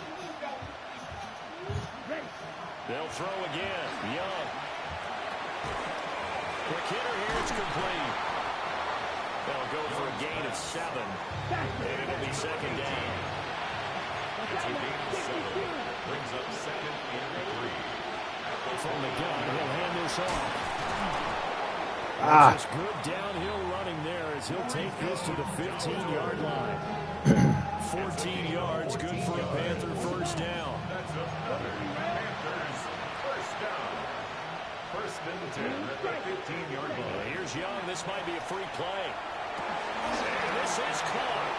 They'll throw again. Young. Quick hitter here. It's complete. They'll go for a gain of 7. And it'll be second down. It's a gain of 7. Brings up second and 3. From the gun, he'll hand this off. Just good downhill running there as he'll take this to the 15-yard line. 14 yards, good for a Panther first down. That's another Panthers first down. First and 10 at the 15-yard line. Here's Young. This might be a free play. And this is caught.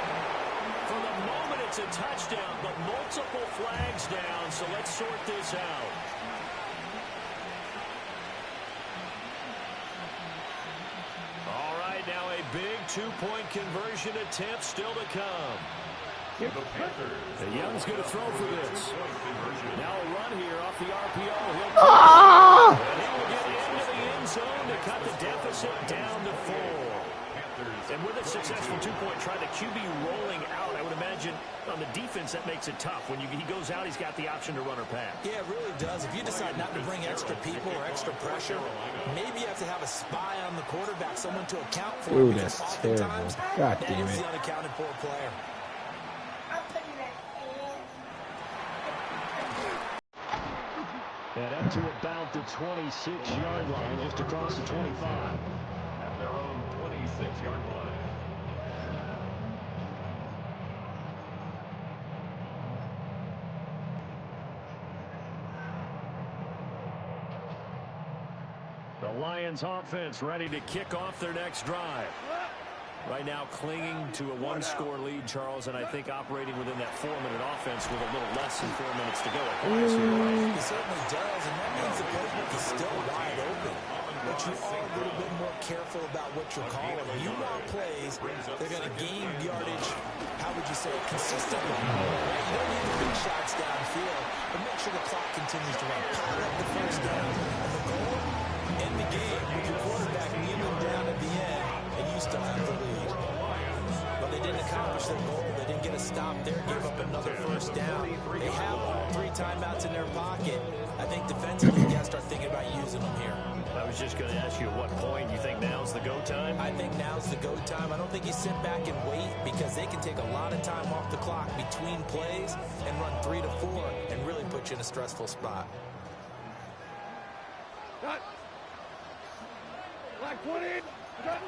For the moment, it's a touchdown, but multiple flags down, so let's sort this out. All right, now a big 2-point conversion attempt still to come. The Panthers. The Young's going to throw for this. Now a run here off the RPO. He'll and he will get into the end zone to cut the deficit down to 4. And with a successful 2-point try, the QB rolling out, I would imagine on the defense that makes it tough. When he goes out, he's got the option to run or pass. Yeah, it really does. If you decide not to bring extra people or extra pressure, maybe you have to have a spy on the quarterback, someone to account for. Ooh, because that's terrible. oftentimes, God that damn is it. the unaccounted for player. I'm putting that in. And up to about the 26-yard line, just across the 25. At their own 26-yard line. The The Lions offense ready to kick off their next drive. Right now clinging to a one-score lead, Charles, and I think operating within that 4-minute offense with a little less than 4 minutes to go. It certainly does, and that means the playbook is still wide open. But you are a little bit more careful about what you're calling. You want plays, they're going to gain yardage, how would you say it, consistently. Right? You don't need the big shots downfield, but make sure the clock continues to run. Pile up the first down, and the goal, end the game with your quarterback kneeling down at the end, and you still have the lead. Well, they didn't accomplish their goal. They didn't get a stop there, gave up another first down. They have all 3 timeouts in their pocket. I think defensively, you got to start thinking about using them here. I was just going to ask you at what point you think now's the go time? I think now's the go time. I don't think you sit back and wait because they can take a lot of time off the clock between plays and run 3 to 4 and really put you in a stressful spot. Cut. Black 20. Cut.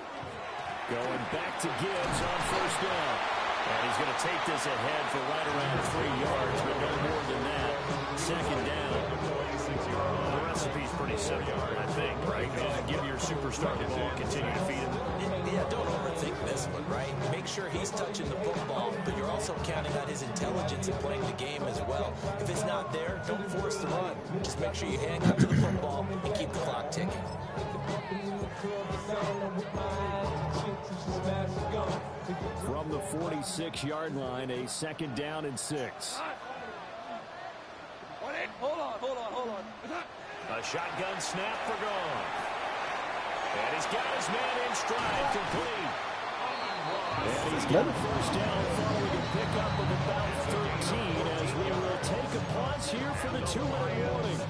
Going back to Gibbs on first down. And he's going to take this ahead for right around 3 yards, but no more than that. Second down. The recipe's pretty simple, I think, right? Give your superstar the ball, continue to feed him. Yeah, don't overthink this one, right? Make sure he's touching the football, but you're also counting on his intelligence in playing the game as well. If it's not there, don't force the run. Just make sure you hang on to the football and keep the clock ticking. From the 46-yard line, a second down and 6. Hold on. A shotgun snap for Gone. And he's got his man in stride, complete. And he's got a first down following a pickup of about 13 as we will take a pause here for the 2-minute warning.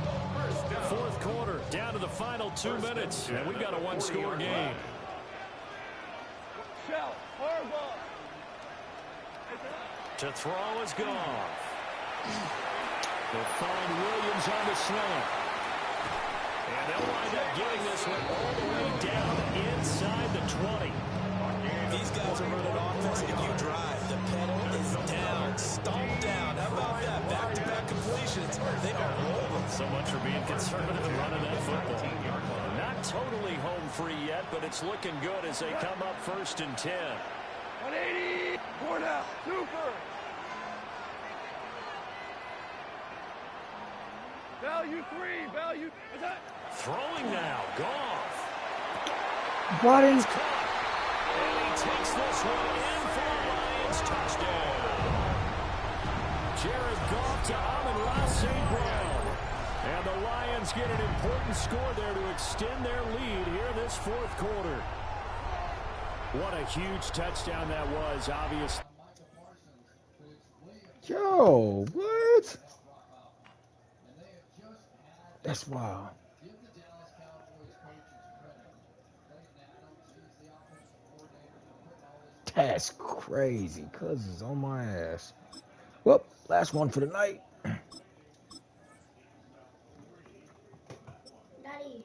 Fourth quarter, down to the final 2 minutes, and we've got a one-score game. To throw is Goff. They'll find Williams on the slant. And they'll wind up getting this one all the way down inside the 20. These guys are running offense. If you drive, the pedal is down, stomped down. How about that? Back-to-back completions. They are rolling. So much for being conservative and running that football. Not totally home free yet, but it's looking good as they come up first and 10. 180. 4 down. Super. Value 3. Value. Throwing now. Goff. What is... And he takes this one in for a Lions touchdown. Jared Goff to Amon-Ra St. Brown. And the Lions get an important score there to extend their lead here this fourth quarter. What a huge touchdown that was, obviously. Yo, what? That's wild. That's crazy. Cuz is on my ass. Well, last one for the night. Daddy,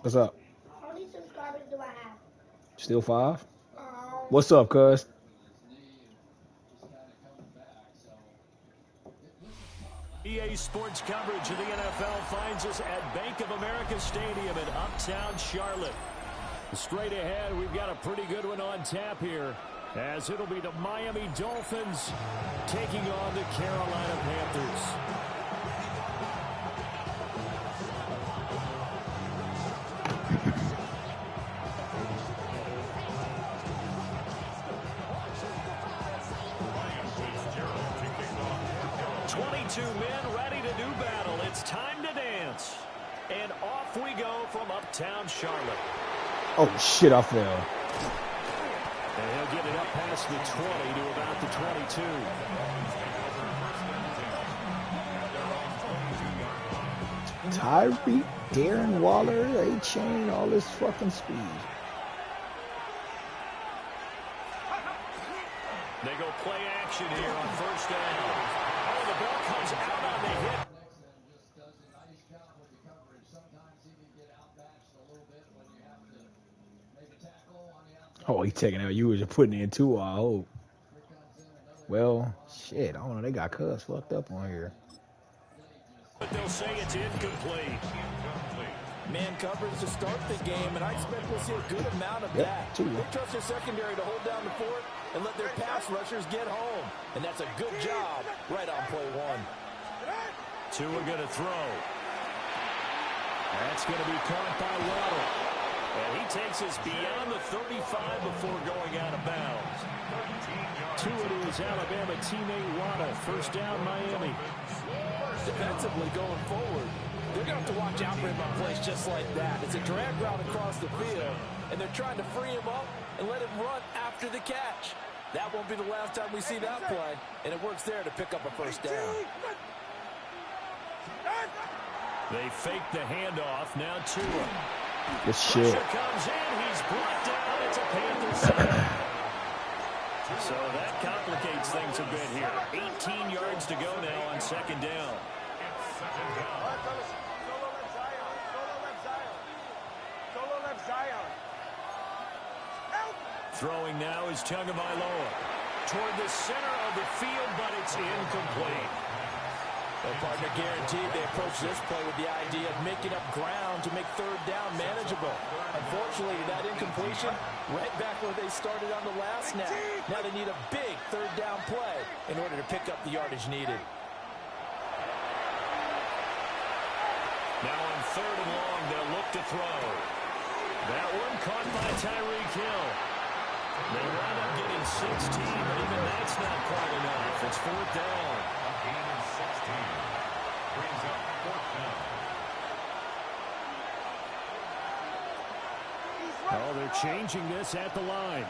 What's up? how many subscribers do I have? Still 5? What's up, cuz? EA Sports coverage of the NFL finds us at Bank of America Stadium in Uptown Charlotte. Straight ahead, we've got a pretty good one on tap here, as it'll be the Miami Dolphins taking on the Carolina Panthers. Men ready to do battle. It's time to dance. And off we go from Uptown Charlotte. Oh, shit, I fell. And he'll get it up past the 20 to about the 22. Tyreek, Darren Waller, A-Chain, all this fucking speed. They go play action here on first down. Oh, the ball comes out on the hit. Oh, he taking out. You were just putting in 2, I hope. Well, shit, I don't know. They got Cuz fucked up on here. But they'll say it's incomplete. Man coverage to start the game, and I expect we'll see a good amount of that. They trust their secondary to hold down the fort and let their pass rushers get home. And that's a good job right on play one. Tua going to throw. That's going to be caught by Waddle. And he takes us beyond the 35 before going out of bounds. Tua to his Alabama teammate Waddle. First down, Miami. Defensively going forward, they're going to have to watch out for him on plays just like that. It's a drag route across the field, and they're trying to free him up and let him run after the catch. That won't be the last time we see that play, and it works there to pick up a first down. They fake the handoff. Now Tua. Good shit. Pressure comes in. He's brought down. It's a Panthers side. So that complicates things a bit here. 18 yards to go now on second down. Throwing now is Tagovailoa toward the center of the field, but it's incomplete. Well, partner guaranteed they approach this play with the idea of making up ground to make third down manageable. Unfortunately, that incompletion right back where they started on the last snap. Now they need a big third down play in order to pick up the yardage needed. Now on third and long, they'll look to throw. That one caught by Tyreek Hill. They wind up getting 16, but even that's not quite enough. It's fourth down. A gain of 16. Brings up fourth down. Oh, they're changing this at the line.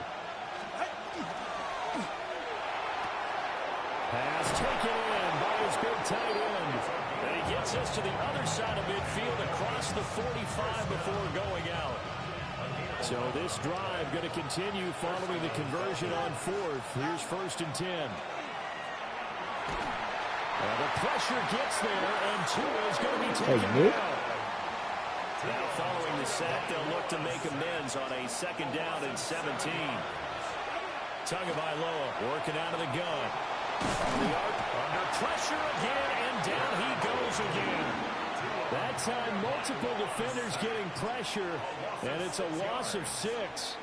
Pass taken in by his big tight end. And he gets us to the other side of midfield across the 45 before going out. So this drive going to continue following the conversion on fourth. Here's first and 10. Well, the pressure gets there, and Tua is going to be taken down. Now following the sack, they'll look to make amends on a second down and 17. Tagovailoa working out of the gun. Under pressure again, and down he goes again. That time, multiple defenders getting pressure, and it's a loss of 6.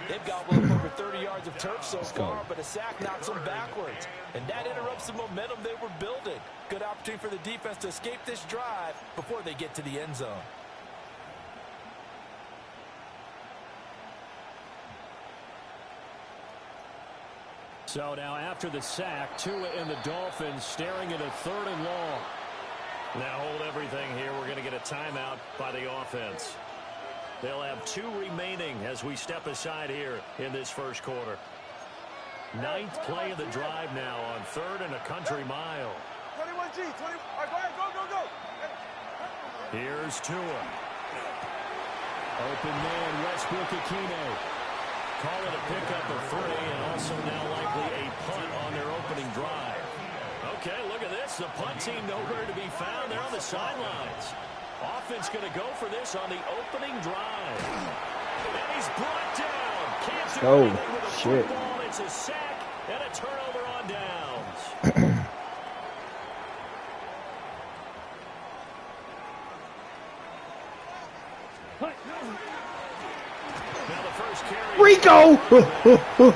They've got well over 30 yards of turf so far, but a sack knocks them backwards. And that interrupts the momentum they were building. Good opportunity for the defense to escape this drive before they get to the end zone. So now after the sack, Tua and the Dolphins staring at a third and long. Now hold everything here. We're going to get a timeout by the offense. They'll have 2 remaining as we step aside here in this first quarter. 9th play of the drive now on third and a country mile. 21G, 20. All right, go ahead, go. Here's Tua. Open man, Westbrook-Ikhine. Call it a pickup of 3 and also now likely a punt on their opening drive. Okay, look at this. The punt team nowhere to be found. They're on the sidelines. Offense going to go for this on the opening drive. And he's brought down. Can't do anything with the football. It's a sack and a turnover on downs. Now the first carry. Rico! Through the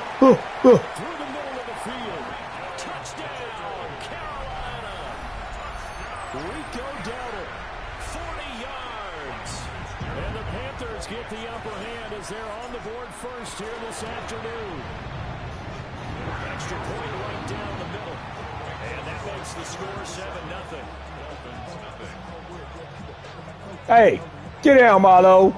middle of the field. Touchdown, Carolina. Rico Dowdle, 40 yards. And the Panthers get the upper hand as they're on the board first here this afternoon. Extra point right down the middle. And that makes the score 7-0. Hey, get down, Marlo.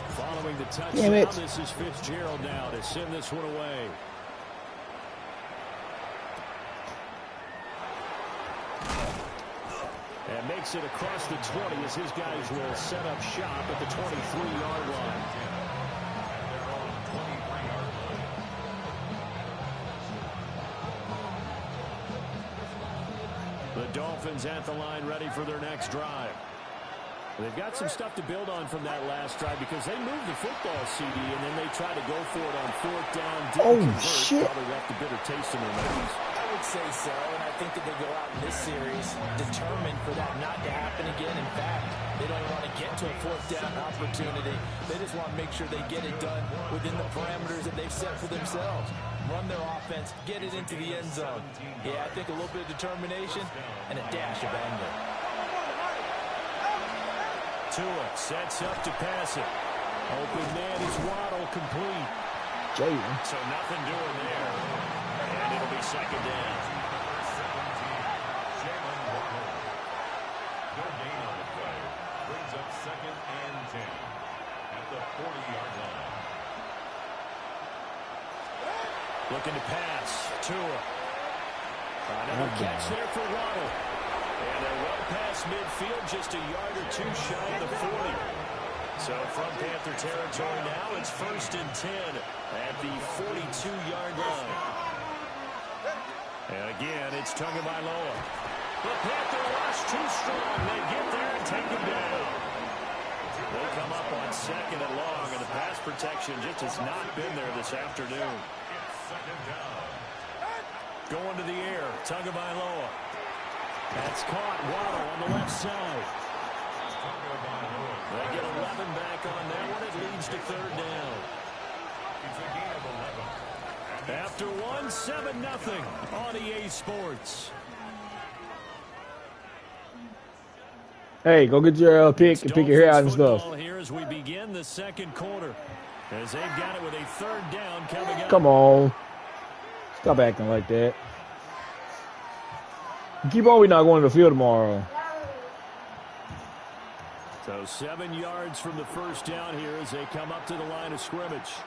Following the touchdown, this is Fitzgerald now to send this one away. And makes it across the 20 as his guys will set up shop at the 23-yard line. The Dolphins at the line ready for their next drive. They've got some stuff to build on from that last drive because they moved the football, CD, and then they try to go for it on fourth down. Oh, shit. Probably left a bitter taste in their mouths. I would say so, and I think that they go out in this series determined for that not to happen again. In fact, they don't want to get to a fourth down opportunity. They just want to make sure they get it done within the parameters that they've set for themselves. Run their offense, get it into the end zone. Yeah, I think a little bit of determination and a dash of anger. Tua sets up to pass it. Open man is Waddle, complete. Jalen. So nothing doing there. And it'll be second down. No gain on the play. Brings up 2nd and 10 at the 40-yard line. Looking to pass. Tua. Another catch there for Waddle. And they're well past midfield, just a yard or two shy of the 40. So from Panther territory now, it's 1st and 10 at the 42-yard line. And again, it's Tagovailoa. The Panther rush too strong. They get there and take him down. They come up on 2nd and long, and the pass protection just has not been there this afternoon. Going to the air, Tagovailoa. That's caught. Waddle on the left side. They get 11 back on that one. It leads to 3rd down. After 1, 7-0 on EA Sports. Hey, go get your pick and pick your hair out and stuff. Here as we begin the 2nd quarter, as they've got it with a 3rd down coming up. Come on. Stop acting like that. Keep on, we're not going to the field tomorrow. So 7 yards from the 1st down here as they come up to the line of scrimmage.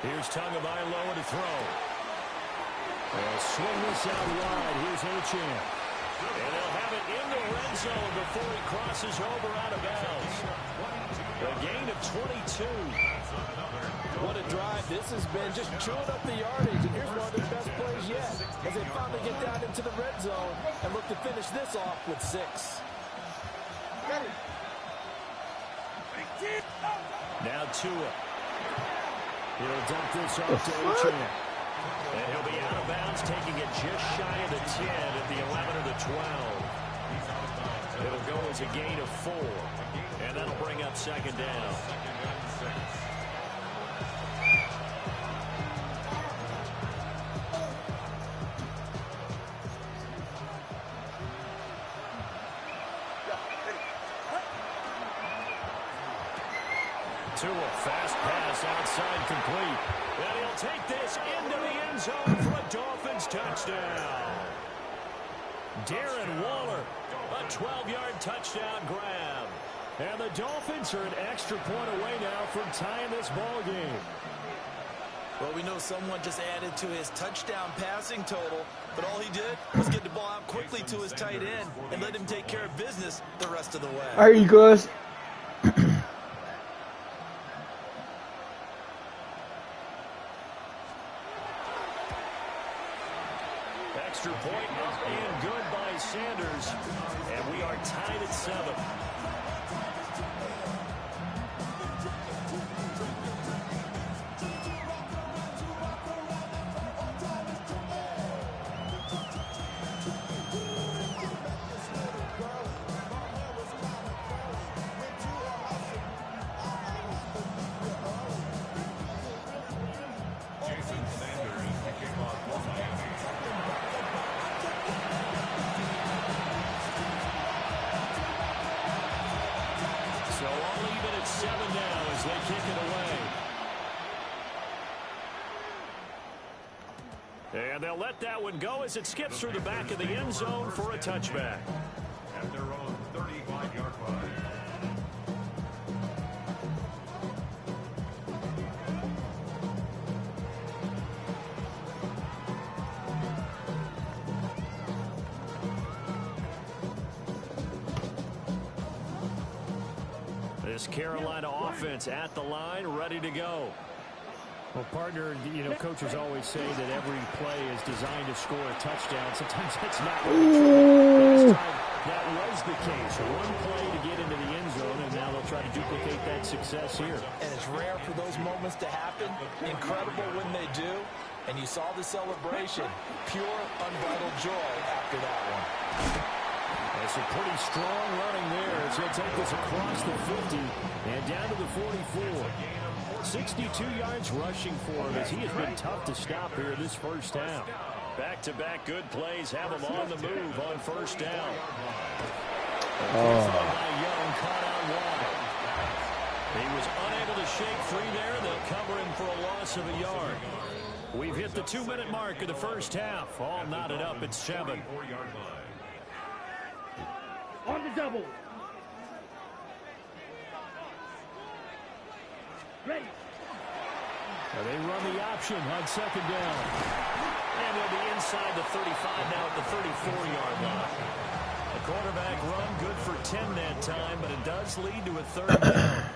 Here's Tagovailoa to throw. They'll swing this out wide. Here's Achane. And they'll have it in the red zone before he crosses over out of bounds. A gain of 22. What a drive this has been, just chewing up the yardage. And here's one of their best plays yet, as they finally get down into the red zone and look to finish this off with 6. Now Tua. He'll dump this off to Achane. And he'll be out of bounds, taking it just shy of the 10 at the 11 or the 12. It'll go as a gain of 4. And that'll bring up 2nd down. Tua, fast pass outside, complete. And he'll take this into the end zone for a Dolphins touchdown. Darren Waller, a 12-yard touchdown grab. And the Dolphins are an extra point away now from tying this ball game. Well, we know someone just added to his touchdown passing total, but all he did was get the ball out quickly to his tight end and let him take care of business the rest of the way. Are you good? Extra point up and good by Sanders. And we are tied at 7. So all even at 7 now as they kick it away. And they'll let that one go as it skips through the back of the end zone for a touchback. At their own 35-yard line. This Carolina offense at the line, ready to go. Well, partner, you know, coaches always say that every play is designed to score a touchdown. Sometimes that's not really true. Last time that was the case. One play to get into the end zone, and now they'll try to duplicate that success here. And it's rare for those moments to happen. Incredible when they do. you saw the celebration. Pure, unbridled joy after that one. That's a pretty strong running there as he'll take this across the 50 and down to the 44. 62 yards rushing for him as he has been tough to stop here this first half. Back-to-back good plays have him on the move on first down. By Young, caught out wide. He was unable to shake free there. They'll cover him for a loss of a yard. We've hit the 2-minute mark of the first half. All knotted up at 7. On the double. Ready. They run the option on second down. And they'll be inside the 35 now at the 34-yard line. The quarterback run good for 10 that time, but it does lead to a third down.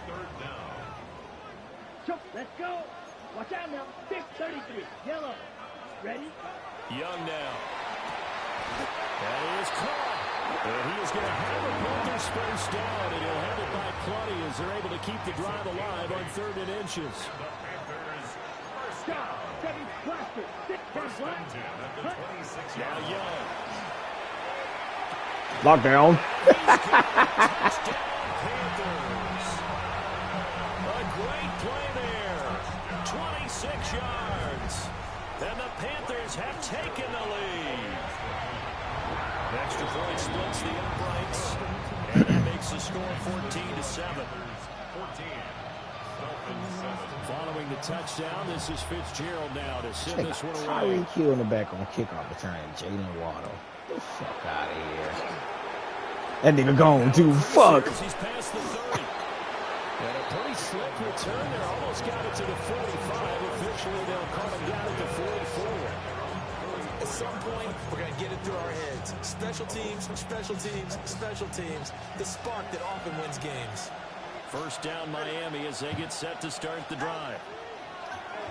Let's go. Watch out now. 33. Yellow. Ready? Young now. That is caught. And he is going to have the Panthers first down, and he'll have it by plenty as they're able to keep the drive alive on 3rd and inches. Stop. 7 cluster. 6 1. Now Young. Lockdown. Touchdown, Panthers. A great play there. 26 yards. And the Panthers have taken the lead. Extra point splits the uprights. And that makes the score 14-7. Following the touchdown, this is Fitzgerald now to send this one away. Tyreek Hill in the back on kickoff return. Jalen Waddle. Get the fuck out of here. That nigga gone too. Fuck. He's past the 30. And a pretty slick return there. Almost got it to the 45. Officially, they'll call him down at the 44. At some point, we're going to get it through our heads. Special teams, special teams, special teams. The spark that often wins games. First down Miami as they get set to start the drive.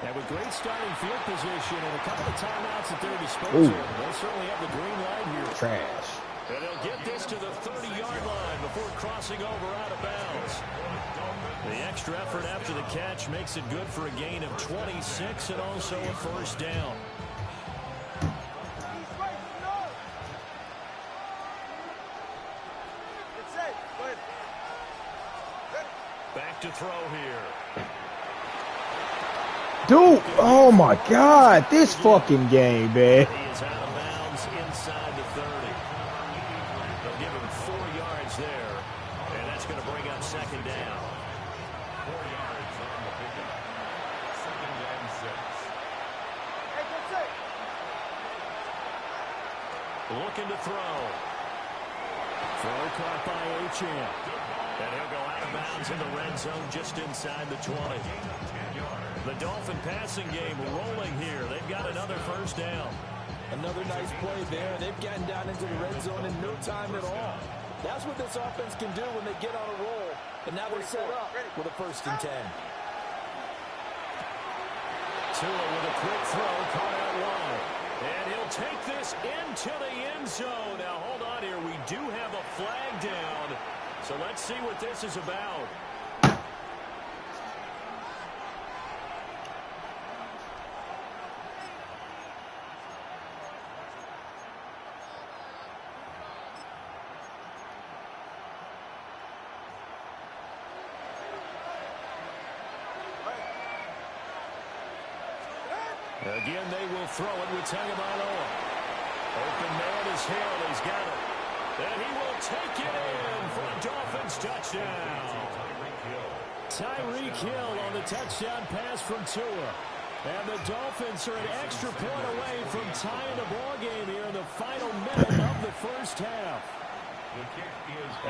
And with great starting field position and a couple of timeouts at their disposal, they'll certainly have the green light here. Trash. And they'll get this to the 30-yard line before crossing over out of bounds. The extra effort after the catch makes it good for a gain of 26 and also a first down. Back to throw here. Dude, oh my God, this fucking game, man. He is out of bounds inside the 30. They'll give him 4 yards there, and that's going to bring up second down. 4 yards on the pickup. 2nd and 6. Looking to throw. Throw caught by Achane. And he'll go out of bounds in the red zone just inside the 20. The Dolphin passing game rolling here. They've got another first down. Another nice play there. They've gotten down into the red zone in no time at all. That's what this offense can do when they get on a roll. And now they're set up with a 1st and 10. Tua with a quick throw, caught out wide. And he'll take this into the end zone. Now, hold on here. We do have a flag down. So let's see what this is about. Again, they will throw it with Tagovailoa. Open man is Hill. He's got it. And he will take it in for a Dolphins touchdown. Tyreek Hill on the touchdown pass from Tua. And the Dolphins are an extra point away from tying the ball game here in the final minute of the first half.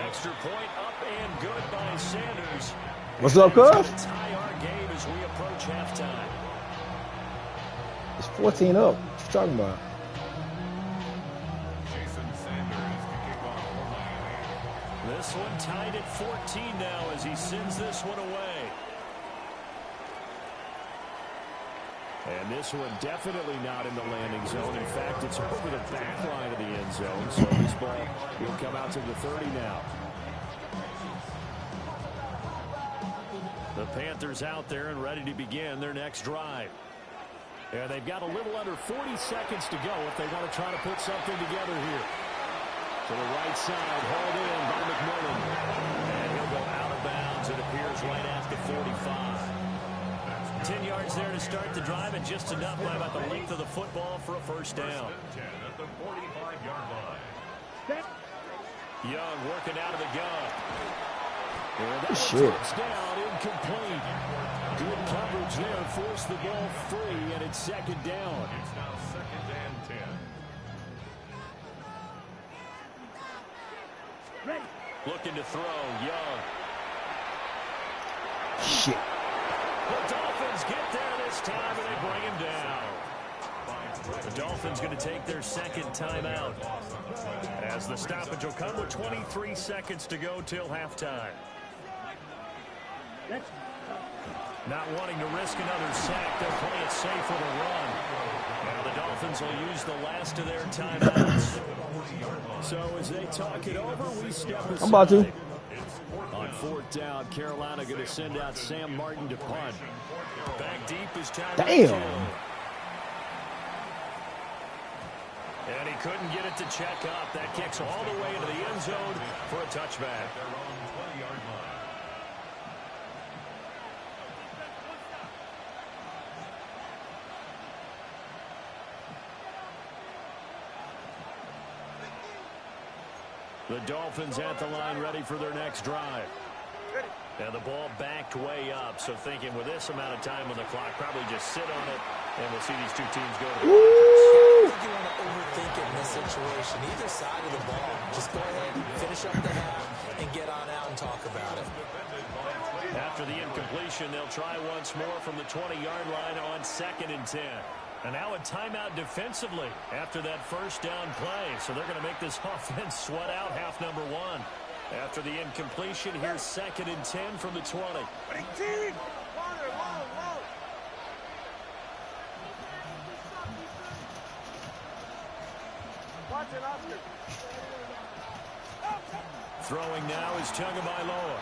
Extra point up and good by Sanders. What's up, cuz? Tie our game as we approach halftime. It's 14 up. What you talking about? This one tied at 14 now as he sends this one away. And this one definitely not in the landing zone. In fact, it's over the back line of the end zone. So this ball will come out to the 30 now. The Panthers out there and ready to begin their next drive. And they've got a little under 40 seconds to go if they want to try to put something together here. To the right side, hauled in by McMillan. And he'll go out of bounds, it appears, right after 45. 10 yards there to start the drive, and just enough by about the length of the football for a first down. 10 at the 45-yard line. Young working out of the gun. And that Shit. touchdown, incomplete. Good coverage there, forced the ball free, and it's second down. It's now 2nd and 10. Looking to throw, Young. Shit. The Dolphins get there this time, and they bring him down. The Dolphins going to take their second timeout, as the stoppage will come with 23 seconds to go till halftime. Not wanting to risk another sack, they'll play it safe with a run. Now the Dolphins will use the last of their timeouts. So as they talk it over, we step aside. I'm about to. On 4th down, Carolina going to send out Sam Martin to punt. Back deep is Tyreek Damn. Hill. And he couldn't get it to check up. That kicks all the way into the end zone for a touchback. Their own 20-yard line. The Dolphins at the line ready for their next drive. And the ball backed way up, so thinking with this amount of time on the clock, probably just sit on it, and we'll see these two teams go to the line. I think you want to overthink it in this situation. Either side of the ball. Just go ahead, finish up the half, and get on out and talk about it. After the incompletion, they'll try once more from the 20-yard line on 2nd and 10. And now a timeout defensively after that first down play. So they're going to make this offense sweat out half number one. After the incompletion, here's 2nd and 10 from the 20. Throwing now is Tagovailoa.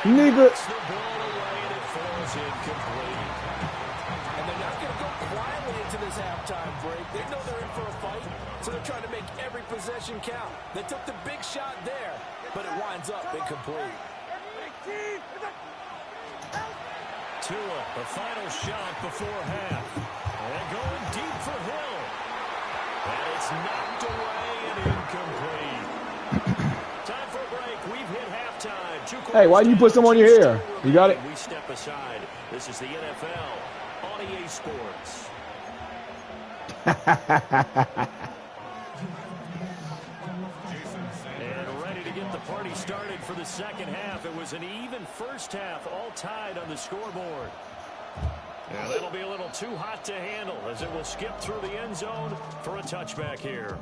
Nigga. The ball away and it falls incomplete. And they're not going to go quietly into this halftime break. They know they're in for a fight, so they're trying to make every possession count. They took the big shot there, but it winds up incomplete. Tua, the final shot before half. And going deep for Hill. And it's knocked away and incomplete. Time for a break. We've hit halftime. Hey, why didn't you put some on your hair? You got it? We step aside. This is the NFL on EA Sports. And ready to get the party started for the second half. It was an even first half, all tied on the scoreboard. And that'll be a little too hot to handle as it will skip through the end zone for a touchback here.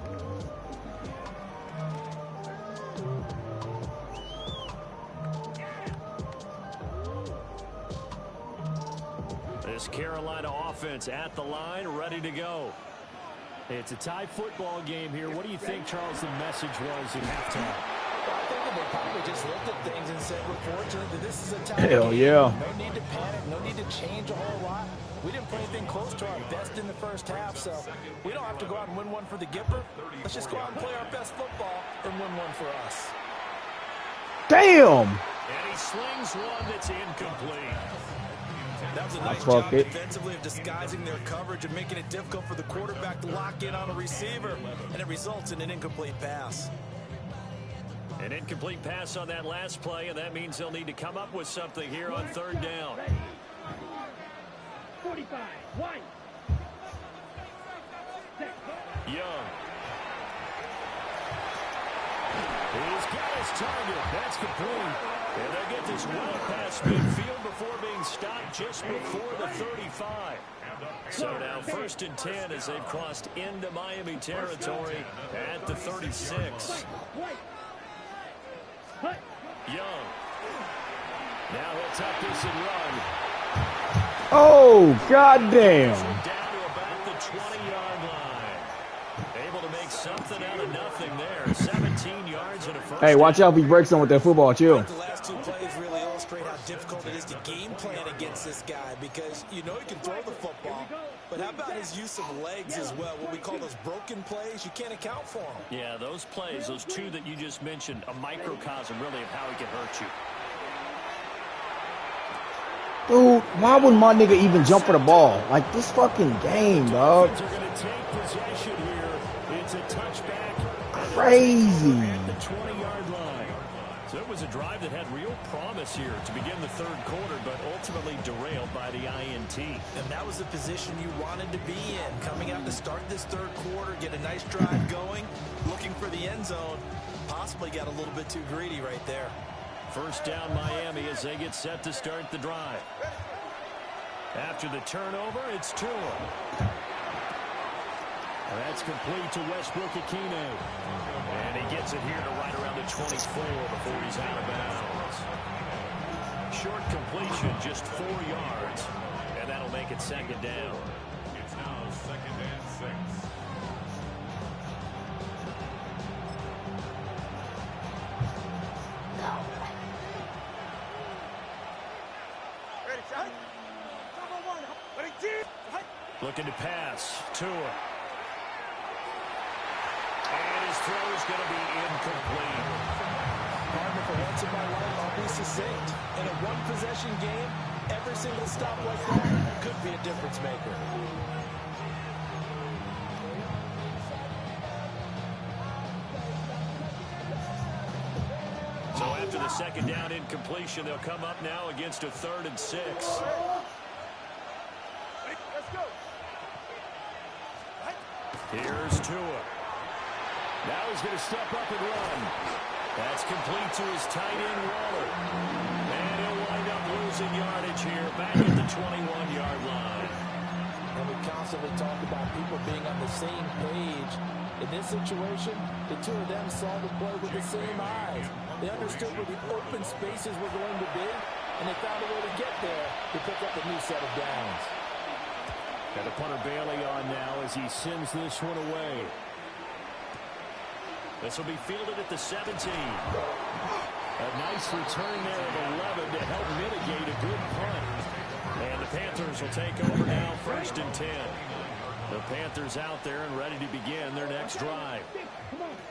This Carolina offense at the line, ready to go. It's a tie football game here. What do you think, Charles, the message was in halftime? Well, I think they probably just looked at things and said, we're fortunate that this is a tie Hell game. yeah. No need to panic, no need to change a whole lot. We didn't play anything close to our best in the first half, so we don't have to go out and win one for the Gipper. Let's just go out and play our best football and win one for us. Damn. And he slings one that's incomplete. That was a nice job defensively of disguising their coverage and making it difficult for the quarterback to lock in on a receiver, and it results in an incomplete pass. An incomplete pass on that last play, and that means they'll need to come up with something here on third down. 45, one. Young. He's got his target. That's complete. And they get this well past midfield before being stopped just before the 35. So now 1st and 10 as they've crossed into Miami territory at the 36. Young. Now he'll tuck this and run. Oh, goddamn. Down to about the 20-yard line. Able to make something out of nothing there. 17 yards and a first. Hey, watch out if he breaks on with that football. Chill. The last two plays really illustrate how difficult it is to game plan against this guy because is, you know he can throw the football, but how about his use of legs as well? What we call those broken plays, you can't account for them. Yeah, those plays, those two that you just mentioned, a microcosm really of how he can hurt you. Dude, why wouldn't my nigga even jump for the ball? Like, this fucking game, dog. Defense are going to take possession here. It's a touchback. Crazy. At the 20-yard line. So it was a drive that had real promise here to begin the third quarter, but ultimately derailed by the INT. And that was the position you wanted to be in. Coming out to start this third quarter, get a nice drive going, looking for the end zone. Possibly got a little bit too greedy right there. First down Miami as they get set to start the drive. After the turnover, it's Tua. That's complete to Westbrook-Ikhine. And he gets it here to right around the 24 before he's out of bounds. Short completion, just 4 yards. And that'll make it second down. It's now 2nd and 6. Looking to pass. Tua. And his throw is going to be incomplete. Partner, for once in my life, I'll be succinct. In a one-possession game, every single stop like that could be a difference maker. So after the second down incompletion, they'll come up now against a 3rd and 6. Here's Tua. Now he's going to step up and run. That's complete to his tight end, Waller. And he'll wind up losing yardage here back at the 21-yard line. And we constantly talk about people being on the same page. In this situation, the two of them saw the play with the same eyes. They understood where the open spaces were going to be, and they found a way to get there to pick up a new set of downs. Got the punter Bailey on now as he sends this one away. This will be fielded at the 17. A nice return there of 11 to help mitigate a good punt. And the Panthers will take over now, 1st and 10. The Panthers out there and ready to begin their next drive.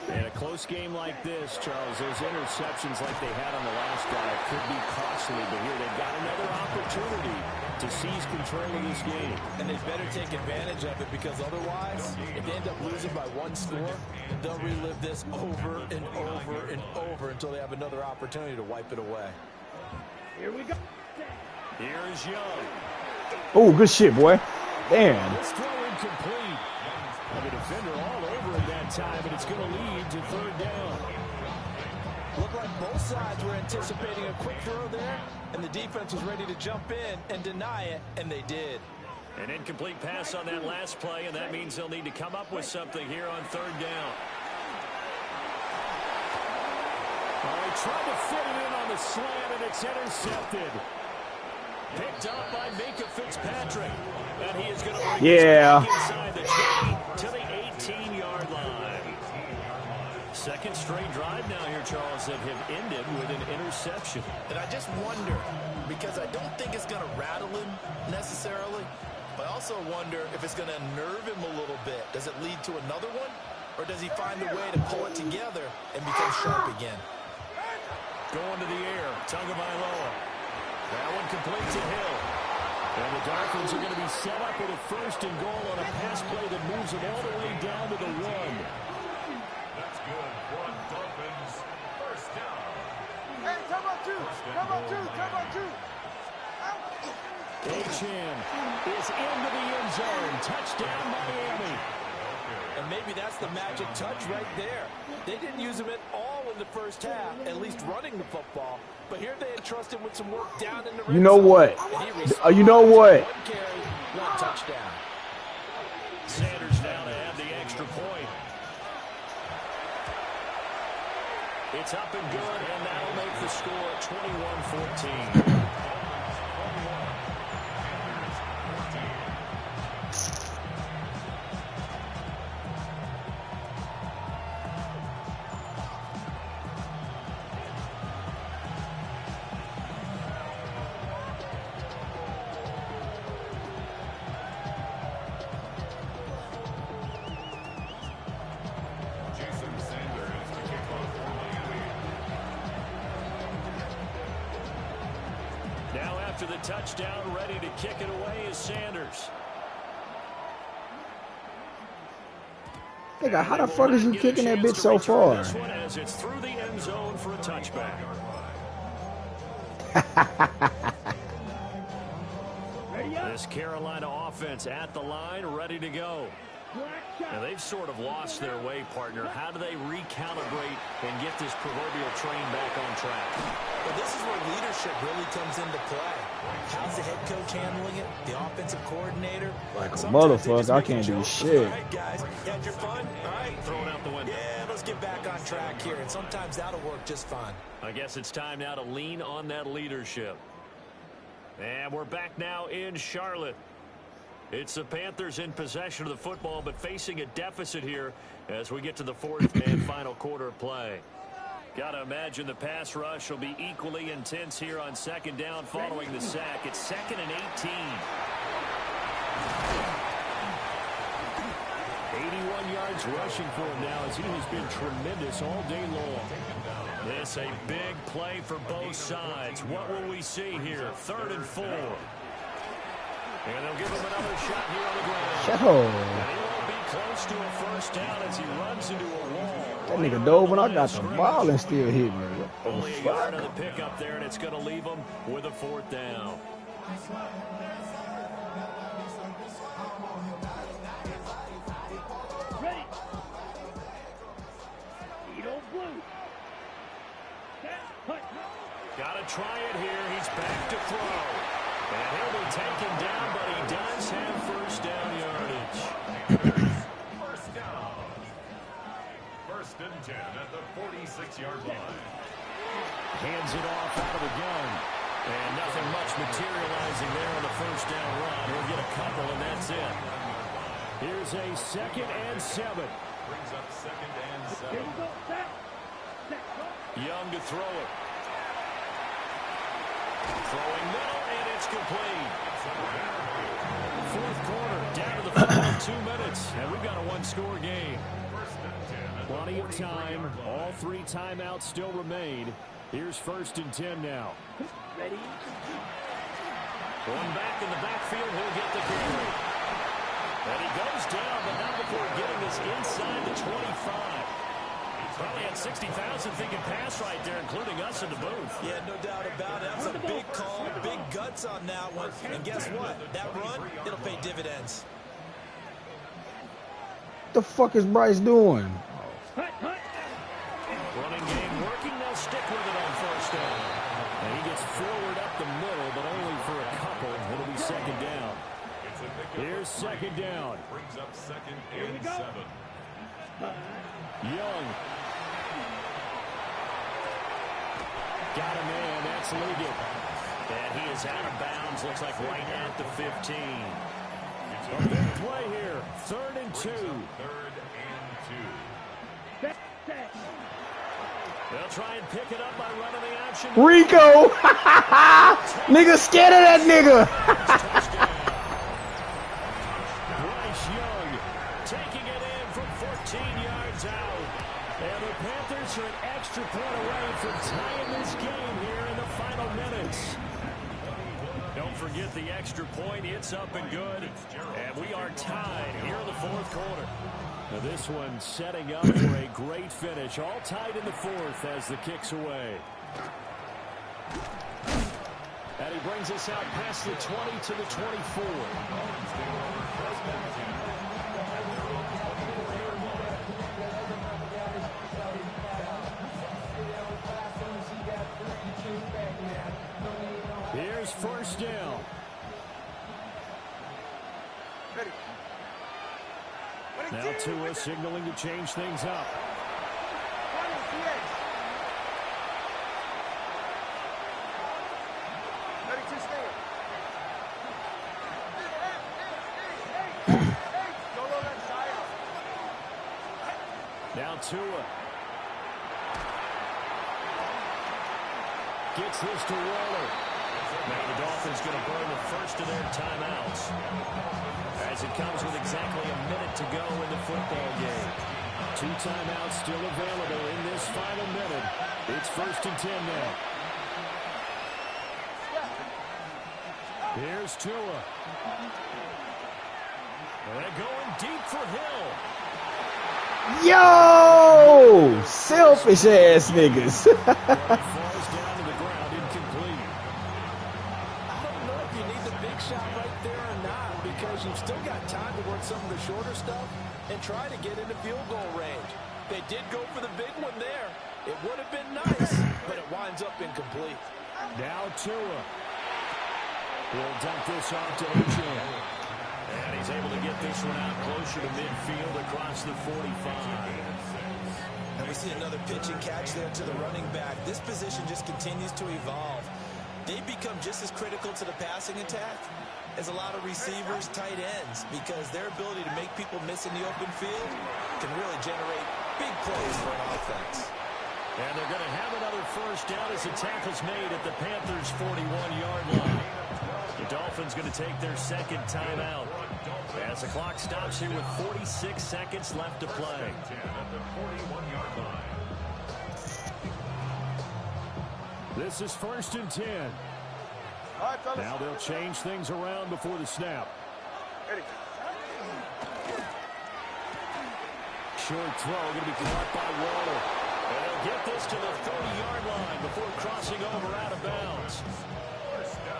In a close game like this, Charles, those interceptions like they had on the last drive could be costly, but here they've got another opportunity to seize control of this game. And they better take advantage of it, because otherwise, if they end up losing by 1 score, they'll relive this over and over and over until they have another opportunity to wipe it away. Here we go. Here's Young. Oh, good shit, boy. Damn. This throw incomplete. The defender all over him that time, and it's going to lead to 3rd down. Looked like both sides were anticipating a quick throw there, and the defense was ready to jump in and deny it, and they did. An incomplete pass on that last play, and that means they'll need to come up with something here on 3rd down. Oh, he tried to fit it in on the slant, and it's intercepted. Picked up by Minka Fitzpatrick. And he is going to bring this back inside the 20 to the 18-yard line. Second straight drive now here, Charles, that have ended with an interception. And I just wonder, because I don't think it's going to rattle him necessarily, but I also wonder if it's going to unnerve him a little bit. Does it lead to another one? Or does he find a way to pull it together and become sharp again? Going to the air, Tagovailoa. That one complete to Hill. And the Dolphins are going to be set up with a 1st and goal on a pass play that moves them all the way down to the 1. That's good. 1 Dolphins. 1st down. Hey, come on, 2. Come on, 2. Come on, 2. Achane is into the end zone. Touchdown, Miami. And maybe that's the magic touch right there. They didn't use him at all in the first half, at least running the football. But here they entrusted him with some work down in the red zone. You know what? You know what? 1 carry, 1 touchdown. Sanders now to have the extra point. It's up and good, and that'll make the score 21-14. after the touchdown, ready to kick it away is Sanders. Nigga, how the fuck is you kicking that bitch so far? This one as it's through the end zone for a touchback. This Carolina offense at the line, ready to go. Now they've sort of lost their way, partner. How do they recalibrate and get this proverbial train back on track? Well, this is where leadership really comes into play. How's the head coach handling it? The offensive coordinator? Like a motherfucker, I can't do shit. All right, guys, you had your fun? All right, Throw it out the window. Yeah, let's get back on track here, and sometimes that'll work just fine. I guess it's time now to lean on that leadership. And we're back now in Charlotte. It's the Panthers in possession of the football, but facing a deficit here as we get to the fourth and final quarter of play. Got to imagine the pass rush will be equally intense here on second down following the sack. It's 2nd and 18. 81 yards rushing for him now as he has been tremendous all day long. This a big play for both sides. What will we see here? 3rd and 4. And they'll give him another shot here on the ground. Shut up. And he won't be close to a first down as he runs into a wall. That nigga dove when I got the ball and still hit me. What Only the a yard fuck? on the pickup there, and it's going to leave him with a 4th down. Ready. Edo blue. Got to try it here. He's back to throw. And he'll be taken down, but he does have first down yardage. First down. 1st and 10 at the 46-yard line. Hands it off out of the gun. And nothing much materializing there on the first down run. He'll get a couple, and that's it. Here's a 2nd and 7. Brings up 2nd and 7. Here we go. Set. Young to throw it. Throwing middle, and it's complete. 4th quarter, down to the final 2 minutes, and we've got a 1-score game. Plenty of time. All 3 timeouts still remain. Here's 1st and 10 now. Ready. One back in the backfield, he'll get the carry. And he goes down, but not before getting this inside the 25. Probably had 60,000 thinking pass right there, including us in the booth. Yeah, no doubt about it. That's a big call, big guts on that one. And guess what? That run, it'll pay dividends. What the fuck is Bryce doing? Running game working, they'll stick with it on first down. And he gets forward up the middle, but only for a couple. It'll be 2nd down. Here's 2nd down. Brings up 2nd and 7. Young. Got him in. That's Ligon. And he is out of bounds. Looks like right at the 15. A big play here. 3rd and 2. 3rd and 2. They'll try and pick it up by running the action. Rico! Nigga scared of that nigga. Bryce Young taking it in from 14 yards out. And the Panthers are an extra point away from tying this game here in the final minutes. Don't forget the extra point. It's up and good. And we are tied here in the 4th quarter. Now this one setting up for a great finish. All tied in the 4th as the kick's away. And he brings us out past the 20 to the 24. Here's 1st down. Now Tua signaling to change things up. Now Tua gets this to Waller. Now the Dolphins going to burn the first of their timeouts as it comes with exactly a minute to go in the football game. 2 timeouts still available in this final minute. It's 1st and 10 now. Here's Tua. And they're going deep for Hill. Yo! Selfish ass niggas. Falls down to the ground, incomplete. I don't know if you need the big shot right there or not, because you've still got time to work some of the shorter stuff and try to get into field goal range. They did go for the big one there. It would have been nice, but it winds up incomplete. Now Tua. He'll dump this off to Ochan. And he's able to get this one out closer to midfield across the 45. And we see another pitch and catch there to the running back. This position just continues to evolve. They become just as critical to the passing attack as a lot of receivers, tight ends, because their ability to make people miss in the open field can really generate big plays for an offense. And they're going to have another first down as the tackle's made at the Panthers' 41-yard line. The Dolphins going to take their second timeout as the clock stops here with 46 seconds left to play. This is 1st and 10. Now they'll change things around before the snap. Short throw going to be caught by Waller. And they'll get this to the 30-yard line before crossing over out of bounds.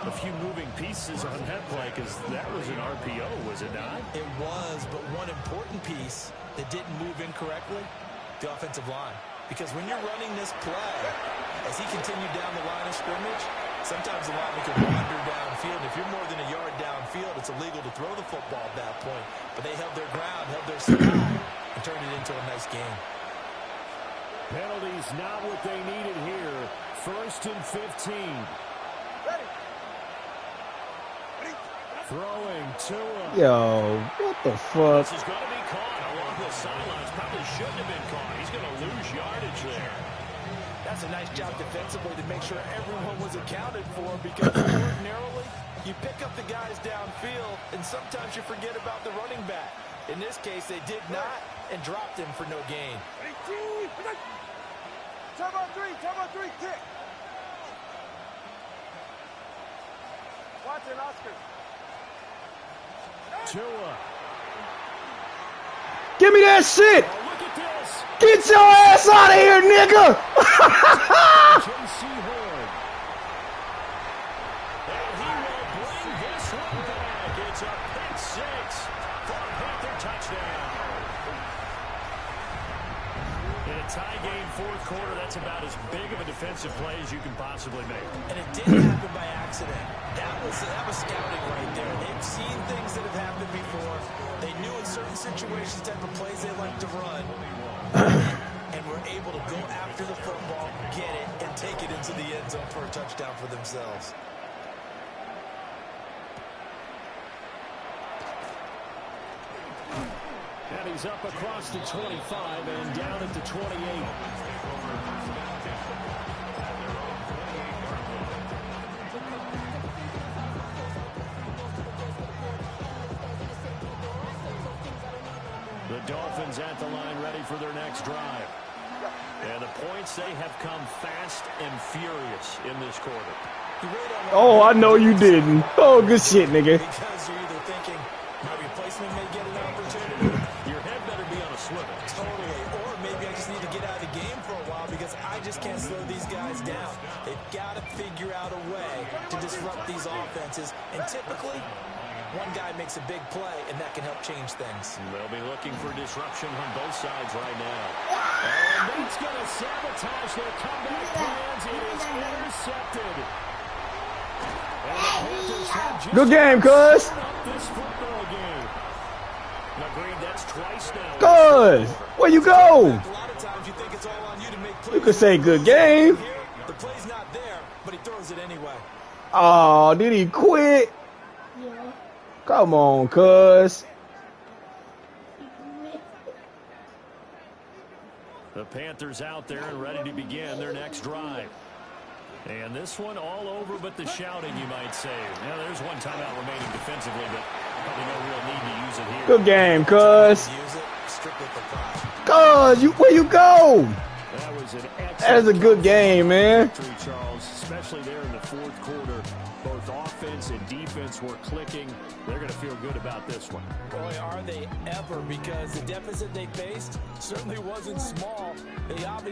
A few moving pieces on that play, because that was an RPO, was it not? It was, but one important piece that didn't move incorrectly, the offensive line. Because when you're running this play, as he continued down the line of scrimmage, sometimes the lineman can wander downfield. If you're more than a yard downfield, it's illegal to throw the football at that point. But they held their ground, held their stride, and turned it into a nice game. Penalties not what they needed here. 1st and 15. Throwing Tua. Yo, what the fuck? This is going to be caught along the sidelines. Probably shouldn't have been caught. He's going to lose yardage there. That's a nice job defensively to make sure everyone was accounted for, because ordinarily you pick up the guys downfield and sometimes you forget about the running back. In this case, they did not and dropped him for no gain. Time on three, kick. Watch it, Oscar. Tua. Give me that shit! Oh, look at this. Get your ass out of here, nigga! J.C. Horn. And he will bring this one back. It's a pick six for a Panther touchdown. In a tie game, 4th quarter, that's about as big of a defensive play as you can possibly make. And it didn't happen by accident. That was scouting right there. They've seen things that have happened before. They knew in certain situations type of plays they like to run. And were able to go after the football, get it, and take it into the end zone for a touchdown for themselves. And he's up across the 25 and down at the 28. The Dolphins at the line ready for their next drive. And the points, they have come fast and furious in this quarter. Oh, I know you didn't. Oh, good shit, nigga. Because you're either thinking, my replacement may get an opportunity. Your head better be on a swivel. Totally. Or maybe I just need to get out of the game for a while because I just can't slow these guys down. They've got to figure out a way to disrupt these offenses. And typically, one guy makes a big play, and that can help change things. They'll be looking for disruption on both sides right now. And that's going to sabotage their comeback plans. It is intercepted. And the Panthers have just Good game, cuz. this football game. Agreed, that's twice now. Cuz, where you go? A lot of times you think it's all on you to make plays. You could say good game. Here, the play's not there, but he throws it anyway. Oh, did he quit? Yeah. Come on, cuz. The Panthers out there and ready to begin their next drive. And this one all over but the shouting, you might say. Now, there's one timeout remaining defensively, but probably no real need to use it here. Good game, cuz. Use it strictly for pride. Cuz, where you go? That was an excellent That is a good game, man. victory, Charles, especially there in the 4th quarter. Both offense and defense were clicking. They're going to feel good about this one. Boy, are they ever, because the deficit they faced certainly wasn't small. They obviously